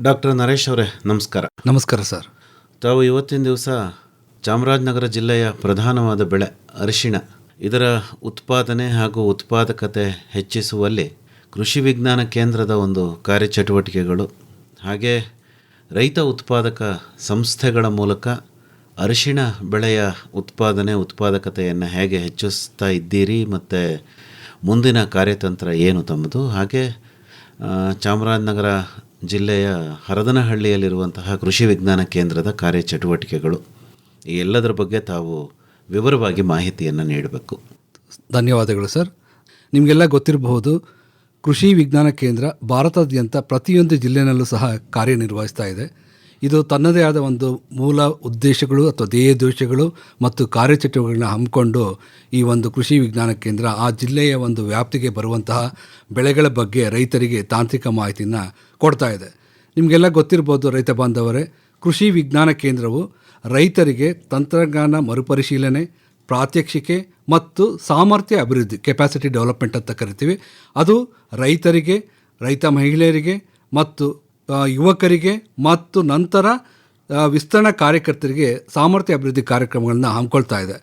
Doctor Naresh ಅವರೇ, ನಮಸ್ಕಾರ. ನಮಸ್ಕಾರ ಸರ್. ತಾವು ಇವತ್ತಿನ ದಿವಸ ಚಾಮರಾಜನಗರ ಜಿಲ್ಲೆಯ ಪ್ರಧಾನವಾದ ಬೆಳೆ ಅರಿಶಿಣ, ಇದರ ಉತ್ಪಾದನೆ ಹಾಗೂ ಉತ್ಪಾದಕತೆ ಹೆಚ್ಚಿಸುವಲ್ಲಿ ಕೃಷಿ ವಿಜ್ಞಾನ ಕೇಂದ್ರದ ಒಂದು ಕಾರ್ಯಚಟುವಟಿಕೆಗಳು ಹಾಗೆ ರೈತ ಉತ್ಪಾದಕ ಸಂಸ್ಥೆಗಳ ಮೂಲಕ ಅರಿಶಿಣ ಬೆಳೆಯ ಉತ್ಪಾದಕತೆಯನ್ನು ಹೇಗೆ ಹೆಚ್ಚಿಸ್ತಾ ಇದ್ದೀರಿ ಮತ್ತು ಮುಂದಿನ ಕಾರ್ಯತಂತ್ರ ಏನು ತಮ್ಮದು, ಹಾಗೆ ಚಾಮರಾಜನಗರ ಜಿಲ್ಲೆಯ ಹರದನಹಳ್ಳಿಯಲ್ಲಿರುವಂತಹ ಕೃಷಿ ವಿಜ್ಞಾನ ಕೇಂದ್ರದ ಕಾರ್ಯಚಟುವಟಿಕೆಗಳು, ಈ ಎಲ್ಲದರ ಬಗ್ಗೆ ತಾವು ವಿವರವಾಗಿ ಮಾಹಿತಿಯನ್ನು ನೀಡಬೇಕು. ಧನ್ಯವಾದಗಳು ಸರ್. ನಿಮಗೆಲ್ಲ ಗೊತ್ತಿರಬಹುದು, ಕೃಷಿ ವಿಜ್ಞಾನ ಕೇಂದ್ರ ಭಾರತಾದ್ಯಂತ ಪ್ರತಿಯೊಂದು ಜಿಲ್ಲೆಯಲ್ಲೂ ಸಹ ಕಾರ್ಯನಿರ್ವಹಿಸ್ತಾ ಇದೆ. ಇದು ತನ್ನದೇ ಆದ ಒಂದು ಮೂಲ ಉದ್ದೇಶಗಳು ಅಥವಾ ಧ್ಯೇಯೋದ್ದೇಶಗಳು ಮತ್ತು ಕಾರ್ಯಚಟುವಟಿಕೆಗಳನ್ನ ಹಮ್ಮಿಕೊಂಡು ಈ ಒಂದು ಕೃಷಿ ವಿಜ್ಞಾನ ಕೇಂದ್ರ ಆ ಜಿಲ್ಲೆಯ ಒಂದು ವ್ಯಾಪ್ತಿಗೆ ಬರುವಂತಹ ಬೆಳೆಗಳ ಬಗ್ಗೆ ರೈತರಿಗೆ ತಾಂತ್ರಿಕ ಮಾಹಿತಿಯನ್ನು ಕೊಡ್ತಾ ಇದೆ. ನಿಮಗೆಲ್ಲ ಗೊತ್ತಿರ್ಬೋದು ರೈತ ಬಾಂಧವರೇ, ಕೃಷಿ ವಿಜ್ಞಾನ ಕೇಂದ್ರವು ರೈತರಿಗೆ ತಂತ್ರಜ್ಞಾನ ಮರುಪರಿಶೀಲನೆ, ಪ್ರಾತ್ಯಕ್ಷಿಕೆ ಮತ್ತು ಸಾಮರ್ಥ್ಯ ಅಭಿವೃದ್ಧಿ, ಕೆಪಾಸಿಟಿ ಡೆವಲಪ್ಮೆಂಟ್ ಅಂತ ಕರಿತೀವಿ. ಅದು ರೈತರಿಗೆ, ರೈತ ಮಹಿಳೆಯರಿಗೆ ಮತ್ತು ಯುವಕರಿಗೆ ಮತ್ತು ನಂತರ ವಿಸ್ತರಣಾ ಕಾರ್ಯಕರ್ತರಿಗೆ ಸಾಮರ್ಥ್ಯ ಅಭಿವೃದ್ಧಿ ಕಾರ್ಯಕ್ರಮಗಳನ್ನ ಹಮ್ಮಿಕೊಳ್ತಾ ಇದೆ.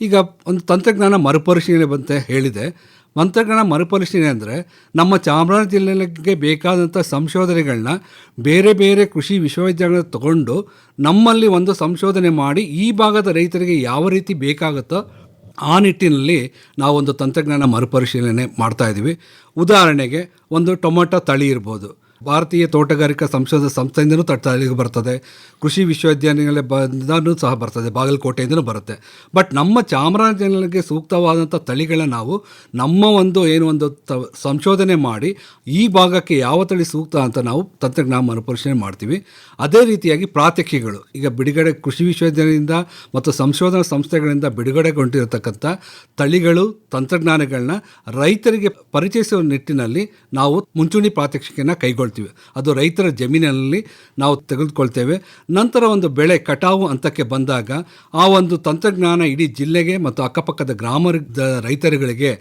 ಈಗ ಒಂದು ತಂತ್ರಜ್ಞಾನ ಮರುಪರಿಶೀಲನೆ ಅಂತ ಹೇಳಿದೆ. ತಂತ್ರಜ್ಞಾನ ಮರುಪರಿಶೀಲನೆ ಅಂದರೆ ನಮ್ಮ ಚಾಮರಾಜನಗರ ಜಿಲ್ಲೆಗೆ ಬೇಕಾದಂಥ ಸಂಶೋಧನೆಗಳನ್ನ ಬೇರೆ ಬೇರೆ ಕೃಷಿ ವಿಶ್ವವಿದ್ಯಾಲಯಗಳ ತಗೊಂಡು ನಮ್ಮಲ್ಲಿ ಒಂದು ಸಂಶೋಧನೆ ಮಾಡಿ ಈ ಭಾಗದ ರೈತರಿಗೆ ಯಾವ ರೀತಿ ಬೇಕಾಗುತ್ತೋ ಆ ನಿಟ್ಟಿನಲ್ಲಿ ನಾವೊಂದು ತಂತ್ರಜ್ಞಾನ ಮರುಪರಿಶೀಲನೆ ಮಾಡ್ತಾಯಿದ್ದೀವಿ. ಉದಾಹರಣೆಗೆ ಒಂದು ಟೊಮೊಟೊ ತಳಿ ಇರ್ಬೋದು, ಭಾರತೀಯ ತೋಟಗಾರಿಕಾ ಸಂಶೋಧನಾ ಸಂಸ್ಥೆಯಿಂದಲೂ ತಳಿಗೆ ಬರ್ತದೆ, ಕೃಷಿ ವಿಶ್ವವಿದ್ಯಾನಿಲಯದಿಂದಲೂ ಸಹ ಬರ್ತದೆ, ಬಾಗಲಕೋಟೆಯಿಂದಲೂ ಬರುತ್ತೆ. ಬಟ್ ನಮ್ಮ ಚಾಮರಾಜನಗರಕ್ಕೆ ಸೂಕ್ತವಾದಂಥ ತಳಿಗಳನ್ನ ನಾವು ನಮ್ಮ ಒಂದು ಸಂಶೋಧನೆ ಮಾಡಿ ಈ ಭಾಗಕ್ಕೆ ಯಾವ ತಳಿ ಸೂಕ್ತ ಅಂತ ನಾವು ತಂತ್ರಜ್ಞಾನ ಮರುಪರಿಶೀಲನೆ ಮಾಡ್ತೀವಿ. ಅದೇ ರೀತಿಯಾಗಿ ಪ್ರಾತ್ಯಕ್ಷಿಕೆಗಳು, ಈಗ ಬಿಡುಗಡೆ ಕೃಷಿ ವಿಶ್ವವಿದ್ಯಾಲಯದಿಂದ ಮತ್ತು ಸಂಶೋಧನಾ ಸಂಸ್ಥೆಗಳಿಂದ ಬಿಡುಗಡೆಗೊಂಡಿರತಕ್ಕಂಥ ತಳಿಗಳು, ತಂತ್ರಜ್ಞಾನಗಳನ್ನ ರೈತರಿಗೆ ಪರಿಚಯಿಸುವ ನಿಟ್ಟಿನಲ್ಲಿ ನಾವು ಮುಂಚೂಣಿ ಪ್ರಾತ್ಯಕ್ಷಿಕೆಯನ್ನು ಕೈಗೊಳ್ತೀವಿ. ಅದು ರೈತರ ಜಮೀನಿನಲ್ಲಿ ನಾವು ತೆಗೆದುಕೊಳ್ತೇವೆ. ನಂತರ ಒಂದು ಬೆಳೆ ಕಟಾವು ಹಂತಕ್ಕೆ ಬಂದಾಗ ಆ ಒಂದು ತಂತ್ರಜ್ಞಾನ ಇಡೀ ಜಿಲ್ಲೆಗೆ ಮತ್ತು ಅಕ್ಕಪಕ್ಕದ ರೈತರುಗಳಿಗೆ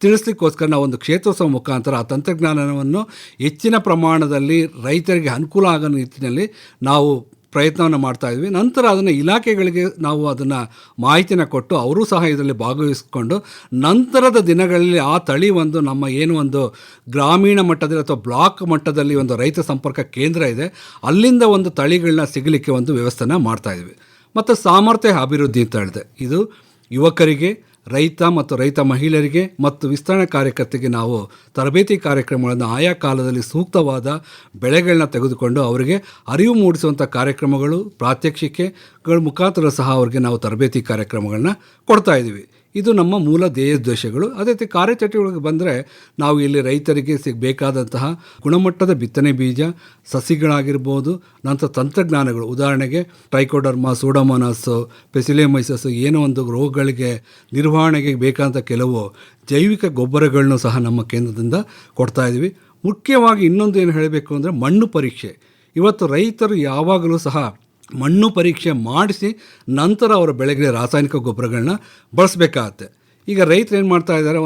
ತಿಳಿಸ್ಲಿಕ್ಕೋಸ್ಕರ ನಾವು ಒಂದು ಕ್ಷೇತ್ರೋತ್ಸವ ಮುಖಾಂತರ ಆ ತಂತ್ರಜ್ಞಾನವನ್ನು ಹೆಚ್ಚಿನ ಪ್ರಮಾಣದಲ್ಲಿ ರೈತರಿಗೆ ಅನುಕೂಲ ಆಗೋ ನಿಟ್ಟಿನಲ್ಲಿ ನಾವು ಪ್ರಯತ್ನವನ್ನು ಮಾಡ್ತಾಯಿದ್ವಿ. ನಂತರ ಅದನ್ನು ಇಲಾಖೆಗಳಿಗೆ ನಾವು ಅದನ್ನು ಮಾಹಿತಿನ ಕೊಟ್ಟು ಅವರೂ ಸಹ ಇದರಲ್ಲಿ ಭಾಗವಹಿಸಿಕೊಂಡು ನಂತರದ ದಿನಗಳಲ್ಲಿ ಆ ತಳಿ ನಮ್ಮ ಗ್ರಾಮೀಣ ಮಟ್ಟದಲ್ಲಿ ಅಥವಾ ಬ್ಲಾಕ್ ಮಟ್ಟದಲ್ಲಿ ಒಂದು ರೈತ ಸಂಪರ್ಕ ಕೇಂದ್ರ ಇದೆ, ಅಲ್ಲಿಂದ ಒಂದು ತಳಿಗಳನ್ನ ಸಿಗಲಿಕ್ಕೆ ಒಂದು ವ್ಯವಸ್ಥೆನ ಮಾಡ್ತಾಯಿದ್ವಿ. ಮತ್ತು ಸಾಮರ್ಥ್ಯ ಅಭಿವೃದ್ಧಿ ಅಂತ ಹೇಳಿದೆ, ಇದು ಯುವಕರಿಗೆ, ರೈತ ಮತ್ತು ರೈತ ಮಹಿಳೆಯರಿಗೆ ಮತ್ತು ವಿಸ್ತರಣಾ ಕಾರ್ಯಕರ್ತರಿಗೆ ನಾವು ತರಬೇತಿ ಕಾರ್ಯಕ್ರಮಗಳನ್ನು ಆಯಾ ಕಾಲದಲ್ಲಿ ಸೂಕ್ತವಾದ ಬೆಳೆಗಳನ್ನ ತೆಗೆದುಕೊಂಡು ಅವರಿಗೆ ಅರಿವು ಮೂಡಿಸುವಂಥ ಕಾರ್ಯಕ್ರಮಗಳು, ಪ್ರಾತ್ಯಕ್ಷಿಕೆಗಳ ಮುಖಾಂತರ ಸಹ ಅವರಿಗೆ ನಾವು ತರಬೇತಿ ಕಾರ್ಯಕ್ರಮಗಳನ್ನ ಕೊಡ್ತಾಯಿದ್ದೀವಿ. ಇದು ನಮ್ಮ ಮೂಲ ಧ್ಯೇಯೋದ್ದೇಶಗಳು. ಅದೇ ರೀತಿ ಕಾರ್ಯಚಟುವಟಿಕೆಗೆ ಬಂದರೆ ನಾವು ಇಲ್ಲಿ ರೈತರಿಗೆ ಬೇಕಾದಂತಹ ಗುಣಮಟ್ಟದ ಬಿತ್ತನೆ ಬೀಜ, ಸಸಿಗಳಾಗಿರ್ಬೋದು, ನಂತರ ತಂತ್ರಜ್ಞಾನಗಳು, ಉದಾಹರಣೆಗೆ ಟ್ರೈಕೋಡರ್ಮಾ, ಸೂಡೋಮೋನಾಸ್, ಪೆಸಿಲಿಯಮೈಸಸ್ ಏನೋ ಒಂದು ರೋಗಗಳಿಗೆ ನಿರ್ವಹಣೆಗೆ ಬೇಕಾದಂಥ ಕೆಲವು ಜೈವಿಕ ಗೊಬ್ಬರಗಳನ್ನು ಸಹ ನಮ್ಮ ಕೇಂದ್ರದಿಂದ ಕೊಡ್ತಾಯಿದ್ವಿ. ಮುಖ್ಯವಾಗಿ ಇನ್ನೊಂದು ಏನು ಹೇಳಬೇಕು ಅಂದರೆ ಮಣ್ಣು ಪರೀಕ್ಷೆ. ಇವತ್ತು ರೈತರು ಯಾವಾಗಲೂ ಸಹ ಮಣ್ಣು ಪರೀಕ್ಷೆ ಮಾಡಿಸಿ ನಂತರ ಅವರ ಬೆಳೆಗಳಿಗೆ ರಾಸಾಯನಿಕ ಗೊಬ್ಬರಗಳನ್ನ ಬಳಸಬೇಕಾಗತ್ತೆ. ಈಗ ರೈತರು ಏನು ಮಾಡ್ತಾ ಇದ್ದಾರೆ,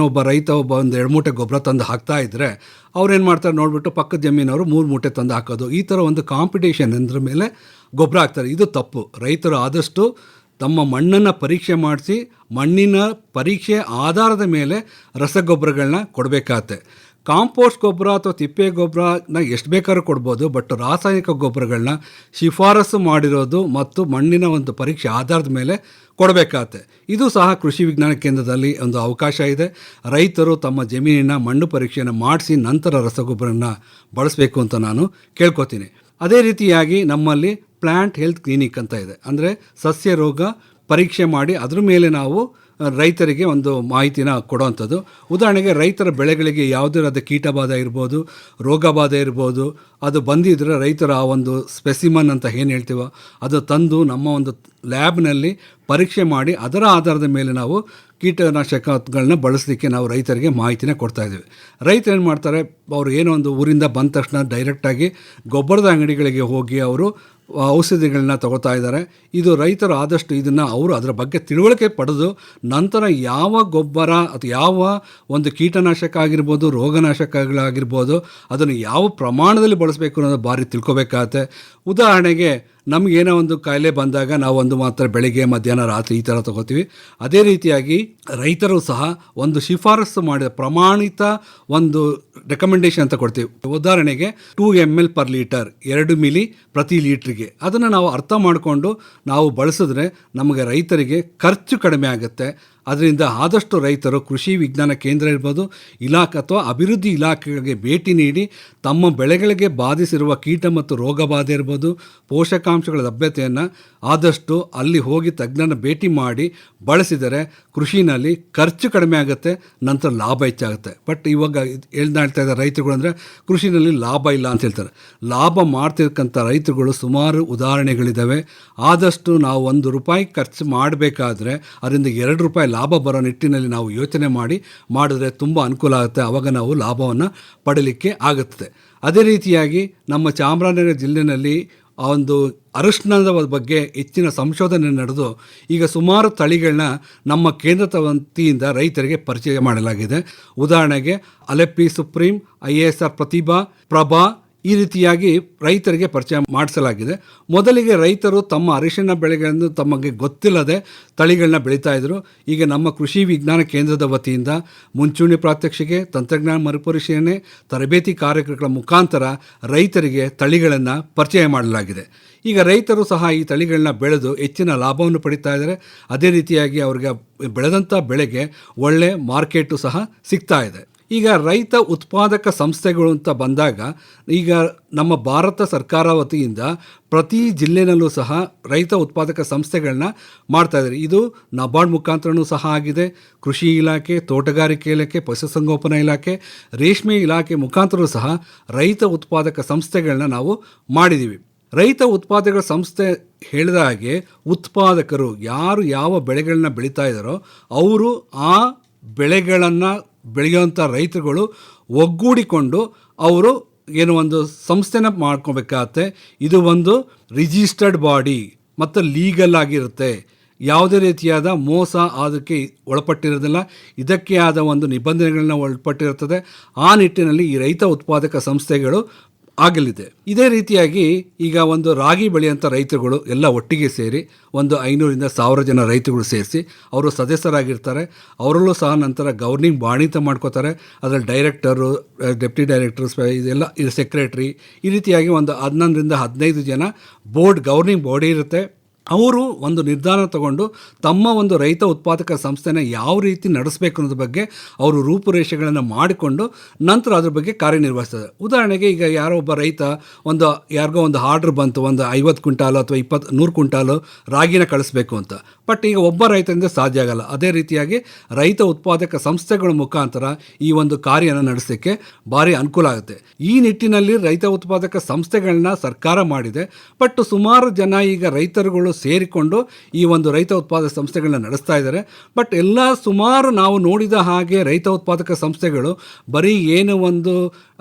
ಒಬ್ಬ ರೈತ ಒಂದು 2 ಮೂಟೆ ಗೊಬ್ಬರ ತಂದು ಹಾಕ್ತಾ ಇದ್ದರೆ ಅವ್ರೇನು ಮಾಡ್ತಾರೆ ನೋಡಿಬಿಟ್ಟು ಪಕ್ಕದ ಜಮೀನವರು 3 ಮೂಟೆ ತಂದು ಹಾಕೋದು, ಈ ಥರ ಒಂದು ಕಾಂಪಿಟೇಷನ್ ಅಂದ್ರ ಮೇಲೆ ಗೊಬ್ಬರ ಹಾಕ್ತಾರೆ. ಇದು ತಪ್ಪು. ರೈತರು ಆದಷ್ಟು ತಮ್ಮ ಮಣ್ಣನ್ನು ಪರೀಕ್ಷೆ ಮಾಡಿಸಿ ಮಣ್ಣಿನ ಪರೀಕ್ಷೆ ಆಧಾರದ ಮೇಲೆ ರಸಗೊಬ್ಬರಗಳನ್ನ ಕೊಡಬೇಕಾಗತ್ತೆ. ಕಾಂಪೋಸ್ಟ್ ಗೊಬ್ಬರ ಅಥವಾ ತಿಪ್ಪೆ ಗೊಬ್ಬರನ ಎಷ್ಟು ಬೇಕಾದ್ರೂ ಕೊಡ್ಬೋದು, ಬಟ್ ರಾಸಾಯನಿಕ ಗೊಬ್ಬರಗಳನ್ನ ಶಿಫಾರಸು ಮಾಡಿರೋದು ಮತ್ತು ಮಣ್ಣಿನ ಒಂದು ಪರೀಕ್ಷೆ ಆಧಾರದ ಮೇಲೆ ಕೊಡಬೇಕಾಗತ್ತೆ. ಇದು ಸಹ ಕೃಷಿ ವಿಜ್ಞಾನ ಕೇಂದ್ರದಲ್ಲಿ ಒಂದು ಅವಕಾಶ ಇದೆ. ರೈತರು ತಮ್ಮ ಜಮೀನಿನ ಮಣ್ಣು ಪರೀಕ್ಷೆಯನ್ನು ಮಾಡಿಸಿ ನಂತರ ರಸಗೊಬ್ಬರನ ಬಳಸಬೇಕು ಅಂತ ನಾನು ಕೇಳ್ಕೊತೀನಿ. ಅದೇ ರೀತಿಯಾಗಿ ನಮ್ಮಲ್ಲಿ ಪ್ಲ್ಯಾಂಟ್ ಹೆಲ್ತ್ ಕ್ಲಿನಿಕ್ ಅಂತ ಇದೆ, ಅಂದರೆ ಸಸ್ಯ ರೋಗ ಪರೀಕ್ಷೆ ಮಾಡಿ ಅದ್ರ ಮೇಲೆ ನಾವು ರೈತರಿಗೆ ಒಂದು ಮಾಹಿತಿನ ಕೊಡೋವಂಥದ್ದು. ಉದಾಹರಣೆಗೆ ರೈತರ ಬೆಳೆಗಳಿಗೆ ಯಾವುದೇ ಕೀಟಬಾಧೆ ಇರ್ಬೋದು, ರೋಗ ಬಾಧೆ ಇರ್ಬೋದು, ಅದು ಬಂದಿದ್ದರೆ ರೈತರ ಆ ಒಂದು ಸ್ಪೆಸಿಮನ್ ಅಂತ ಏನು ಹೇಳ್ತೀವೋ ಅದು ತಂದು ನಮ್ಮ ಒಂದು ಲ್ಯಾಬ್ನಲ್ಲಿ ಪರೀಕ್ಷೆ ಮಾಡಿ ಅದರ ಆಧಾರದ ಮೇಲೆ ನಾವು ಕೀಟನಾಶಕಗಳನ್ನ ಬಳಸಲಿಕ್ಕೆ ನಾವು ರೈತರಿಗೆ ಮಾಹಿತಿನ ಕೊಡ್ತಾಯಿದ್ದೀವಿ. ರೈತರು ಏನು ಮಾಡ್ತಾರೆ, ಅವರು ಏನೋ ಒಂದು ಊರಿಂದ ಬಂದ ತಕ್ಷಣ ಡೈರೆಕ್ಟಾಗಿ ಗೊಬ್ಬರದ ಅಂಗಡಿಗಳಿಗೆ ಹೋಗಿ ಅವರು ಔಷಧಿಗಳನ್ನ ತಗೋತಾ ಇದ್ದಾರೆ. ಇದು ರೈತರು ಆದಷ್ಟು ಇದನ್ನು ಅವರು ಅದರ ಬಗ್ಗೆ ತಿಳುವಳಿಕೆ ಪಡೆದು ನಂತರ ಯಾವ ಗೊಬ್ಬರ ಅಥವಾ ಯಾವ ಒಂದು ಕೀಟನಾಶಕ ಆಗಿರ್ಬೋದು, ರೋಗನಾಶಕಗಳಾಗಿರ್ಬೋದು, ಅದನ್ನು ಯಾವ ಪ್ರಮಾಣದಲ್ಲಿ ಬಳಸಬೇಕು ಅನ್ನೋದು ಭಾರಿ ತಿಳ್ಕೊಬೇಕಾಗತ್ತೆ. ಉದಾಹರಣೆಗೆ ನಮಗೇನೋ ಒಂದು ಕಾಯಿಲೆ ಬಂದಾಗ ನಾವು ಒಂದು ಮಾತ್ರ ಬೆಳಿಗ್ಗೆ, ಮಧ್ಯಾಹ್ನ, ರಾತ್ರಿ ಈ ಥರ ತಗೋತೀವಿ. ಅದೇ ರೀತಿಯಾಗಿ ರೈತರು ಸಹ ಒಂದು ಶಿಫಾರಸು ಮಾಡಿದ ಪ್ರಮಾಣಿತ ಒಂದು ರೆಕಮೆಂಡೇಶನ್ ಅಂತ ಕೊಡ್ತೀವಿ. ಉದಾಹರಣೆಗೆ 2 ml per ಲೀಟರ್, 2 ಮಿಲಿ ಪ್ರತಿ ಲೀಟ್ರಿಗೆ. ಅದನ್ನು ನಾವು ಅರ್ಥ ಮಾಡಿಕೊಂಡು ನಾವು ಬಳಸಿದ್ರೆ ನಮಗೆ ರೈತರಿಗೆ ಖರ್ಚು ಕಡಿಮೆ ಆಗುತ್ತೆ. ಅದರಿಂದ ಆದಷ್ಟು ರೈತರು ಕೃಷಿ ವಿಜ್ಞಾನ ಕೇಂದ್ರ ಇರ್ಬೋದು, ಇಲಾಖೆ ಅಥವಾ ಅಭಿವೃದ್ಧಿ ಇಲಾಖೆಗಳಿಗೆ ಭೇಟಿ ನೀಡಿ ತಮ್ಮ ಬೆಳೆಗಳಿಗೆ ಬಾಧಿಸಿರುವ ಕೀಟ ಮತ್ತು ರೋಗ ಬಾಧೆ ಇರ್ಬೋದು, ಪೋಷಕಾಂಶಗಳ ಲಭ್ಯತೆಯನ್ನು ಆದಷ್ಟು ಅಲ್ಲಿ ಹೋಗಿ ತಜ್ಞರನ್ನ ಭೇಟಿ ಮಾಡಿ ಬಳಸಿದರೆ ಕೃಷಿನಲ್ಲಿ ಖರ್ಚು ಕಡಿಮೆ ಆಗುತ್ತೆ, ನಂತರ ಲಾಭ ಹೆಚ್ಚಾಗುತ್ತೆ. ಬಟ್ ಇವಾಗ ಹೇಳ್ತಾ ಇದ್ದಾರೆ ರೈತರುಗಳು ಅಂದರೆ ಕೃಷಿನಲ್ಲಿ ಲಾಭ ಇಲ್ಲ ಅಂತ ಹೇಳ್ತಾರೆ. ಲಾಭ ಮಾಡ್ತಿರ್ತಕ್ಕಂಥ ರೈತರುಗಳು ಸುಮಾರು ಉದಾಹರಣೆಗಳಿದ್ದಾವೆ. ಆದಷ್ಟು ನಾವು ₹1 ಖರ್ಚು ಮಾಡಬೇಕಾದ್ರೆ ಅದರಿಂದ ₹2 ಲಾಭ ಬರೋ ನಿಟ್ಟಿನಲ್ಲಿ ನಾವು ಯೋಚನೆ ಮಾಡಿದ್ರೆ ತುಂಬ ಅನುಕೂಲ ಆಗುತ್ತೆ. ಆವಾಗ ನಾವು ಲಾಭವನ್ನು ಪಡೀಲಿಕ್ಕೆ ಆಗುತ್ತದೆ. ಅದೇ ರೀತಿಯಾಗಿ ನಮ್ಮ ಚಾಮರಾಜನಗರ ಜಿಲ್ಲೆಯಲ್ಲಿ ಆ ಒಂದು ಅರಿಶಿಣದ ಬಗ್ಗೆ ಹೆಚ್ಚಿನ ಸಂಶೋಧನೆ ನಡೆದು ಈಗ ಸುಮಾರು ತಳಿಗಳನ್ನ ನಮ್ಮ ಕೇಂದ್ರದ ವತಿಯಿಂದ ರೈತರಿಗೆ ಪರಿಚಯ ಮಾಡಲಾಗಿದೆ. ಉದಾಹರಣೆಗೆ ಅಲೆಪ್ಪಿ ಸುಪ್ರೀಂ, IASR ಪ್ರತಿಭಾ, ಪ್ರಭಾ ಈ ರೀತಿಯಾಗಿ ರೈತರಿಗೆ ಪರಿಚಯ ಮಾಡಿಸಲಾಗಿದೆ. ಮೊದಲಿಗೆ ರೈತರು ತಮ್ಮ ಅರಿಶಿಣ ಬೆಳೆಗಳನ್ನು ತಮಗೆ ಗೊತ್ತಿಲ್ಲದೆ ತಳಿಗಳನ್ನ ಬೆಳೀತಾ ಇದ್ರು. ಈಗ ನಮ್ಮ ಕೃಷಿ ವಿಜ್ಞಾನ ಕೇಂದ್ರದ ವತಿಯಿಂದ ಮುಂಚೂಣಿ ಪ್ರಾತ್ಯಕ್ಷಿಕೆ, ತಂತ್ರಜ್ಞಾನ ಮರುಪರಿಶೀಲನೆ, ತರಬೇತಿ ಕಾರ್ಯಕ್ರಮಗಳ ಮುಖಾಂತರ ರೈತರಿಗೆ ತಳಿಗಳನ್ನು ಪರಿಚಯ ಮಾಡಲಾಗಿದೆ. ಈಗ ರೈತರು ಸಹ ಈ ತಳಿಗಳನ್ನ ಬೆಳೆದು ಹೆಚ್ಚಿನ ಲಾಭವನ್ನು ಪಡಿತಾ ಇದ್ದಾರೆ. ಅದೇ ರೀತಿಯಾಗಿ ಅವರಿಗೆ ಬೆಳೆದಂಥ ಬೆಳೆಗೆ ಒಳ್ಳೆ ಮಾರ್ಕೆಟು ಸಹ ಸಿಗ್ತಾ ಇದೆ. ಈಗ ರೈತ ಉತ್ಪಾದಕ ಸಂಸ್ಥೆಗಳು ಅಂತ ಬಂದಾಗ ಈಗ ನಮ್ಮ ಭಾರತ ಸರ್ಕಾರ ವತಿಯಿಂದ ಪ್ರತಿ ಜಿಲ್ಲೆನಲ್ಲೂ ಸಹ ರೈತ ಉತ್ಪಾದಕ ಸಂಸ್ಥೆಗಳನ್ನ ಮಾಡ್ತಾ ಇದ್ದಾರೆ. ಇದು ನಬಾರ್ಡ್ ಮುಖಾಂತರನೂ ಸಹ ಆಗಿದೆ. ಕೃಷಿ ಇಲಾಖೆ, ತೋಟಗಾರಿಕೆ ಇಲಾಖೆ, ಪಶುಸಂಗೋಪನಾ ಇಲಾಖೆ, ರೇಷ್ಮೆ ಇಲಾಖೆ ಮುಖಾಂತರ ಸಹ ರೈತ ಉತ್ಪಾದಕ ಸಂಸ್ಥೆಗಳನ್ನ ನಾವು ಮಾಡಿದ್ದೀವಿ. ರೈತ ಉತ್ಪಾದಕ ಸಂಸ್ಥೆ ಹೇಳಿದ ಹಾಗೆ ಉತ್ಪಾದಕರು ಯಾರು ಯಾವ ಬೆಳೆಗಳನ್ನ ಬೆಳೀತಾ ಇದ್ದಾರೋ ಅವರು ಆ ಬೆಳೆಗಳನ್ನು ಬೆಳೆಯುವಂಥ ರೈತರುಗಳು ಒಗ್ಗೂಡಿಕೊಂಡು ಅವರು ಏನು ಒಂದು ಸಂಸ್ಥೆನ ಮಾಡ್ಕೋಬೇಕಾಗತ್ತೆ. ಇದು ಒಂದು ರಿಜಿಸ್ಟರ್ಡ್ ಬಾಡಿ ಮತ್ತು ಲೀಗಲ್ ಆಗಿರುತ್ತೆ. ಯಾವುದೇ ರೀತಿಯಾದ ಮೋಸ ಅದಕ್ಕೆ ಒಳಪಟ್ಟಿರೋದಿಲ್ಲ. ಇದಕ್ಕೆ ಆದ ಒಂದು ನಿಬಂಧನೆಗಳನ್ನ ಒಳಪಟ್ಟಿರುತ್ತದೆ. ಆ ನಿಟ್ಟಿನಲ್ಲಿ ಈ ರೈತ ಉತ್ಪಾದಕ ಸಂಸ್ಥೆಗಳು ಆಗಲಿದೆ. ಇದೇ ರೀತಿಯಾಗಿ ಈಗ ಒಂದು ರಾಗಿ ಬೆಳೆಯುವಂಥ ರೈತರುಗಳು ಎಲ್ಲ ಒಟ್ಟಿಗೆ ಸೇರಿ ಒಂದು 500-1000 ಜನ ರೈತರುಗಳು ಸೇರಿಸಿ ಅವರು ಸದಸ್ಯರಾಗಿರ್ತಾರೆ. ಅವರಲ್ಲೂ ಸಹ ನಂತರ ಗವರ್ನಿಂಗ್ ಬಾಡಿ ಅಂತ ಮಾಡ್ಕೋತಾರೆ. ಅದರಲ್ಲಿ ಡೈರೆಕ್ಟರು, ಡೆಪ್ಟಿ ಡೈರೆಕ್ಟರ್ಸ್, ಇದೆಲ್ಲ ಇದು ಸೆಕ್ರೆಟ್ರಿ, ಈ ರೀತಿಯಾಗಿ ಒಂದು 11-15 ಜನ ಬೋರ್ಡ್, ಗವರ್ನಿಂಗ್ ಬಾಡಿ ಇರುತ್ತೆ. ಅವರು ಒಂದು ನಿರ್ಧಾರ ತಗೊಂಡು ತಮ್ಮ ಒಂದು ರೈತ ಉತ್ಪಾದಕ ಸಂಸ್ಥೆನ ಯಾವ ರೀತಿ ನಡೆಸಬೇಕು ಅನ್ನೋದ್ರ ಬಗ್ಗೆ ಅವರು ರೂಪುರೇಷೆಗಳನ್ನು ಮಾಡಿಕೊಂಡು ನಂತರ ಅದ್ರ ಬಗ್ಗೆ ಕಾರ್ಯನಿರ್ವಹಿಸ್ತದೆ. ಉದಾಹರಣೆಗೆ ಈಗ ಯಾರೋ ಒಬ್ಬ ರೈತ ಯಾರಿಗೋ ಒಂದು ಆರ್ಡ್ರ್ ಬಂತು, ಒಂದು 50 ಕ್ವಿಂಟಾಲು ಅಥವಾ 100 ಕ್ವಿಂಟಾಲು ರಾಗಿನ ಕಳಿಸ್ಬೇಕು ಅಂತ. ಬಟ್ ಈಗ ಒಬ್ಬ ರೈತರಿಂದ ಸಾಧ್ಯ ಆಗಲ್ಲ. ಅದೇ ರೀತಿಯಾಗಿ ರೈತ ಉತ್ಪಾದಕ ಸಂಸ್ಥೆಗಳ ಮುಖಾಂತರ ಈ ಒಂದು ಕಾರ್ಯನ ನಡೆಸಲಿಕ್ಕೆ ಭಾರಿ ಅನುಕೂಲ ಆಗುತ್ತೆ. ಈ ನಿಟ್ಟಿನಲ್ಲಿ ರೈತ ಉತ್ಪಾದಕ ಸಂಸ್ಥೆಗಳನ್ನ ಸರ್ಕಾರ ಮಾಡಿದೆ. ಬಟ್ ಸುಮಾರು ಜನ ಈಗ ರೈತರುಗಳು ಸೇರಿಕೊಂಡು ಈ ಒಂದು ರೈತ ಉತ್ಪಾದಕ ಸಂಸ್ಥೆಗಳನ್ನ ನಡೆಸ್ತಾ ಇದ್ದಾರೆ. ಬಟ್ ಎಲ್ಲ ಸುಮಾರು ನಾವು ನೋಡಿದ ಹಾಗೆ ರೈತ ಉತ್ಪಾದಕ ಸಂಸ್ಥೆಗಳು ಬರೀ ಏನು ಒಂದು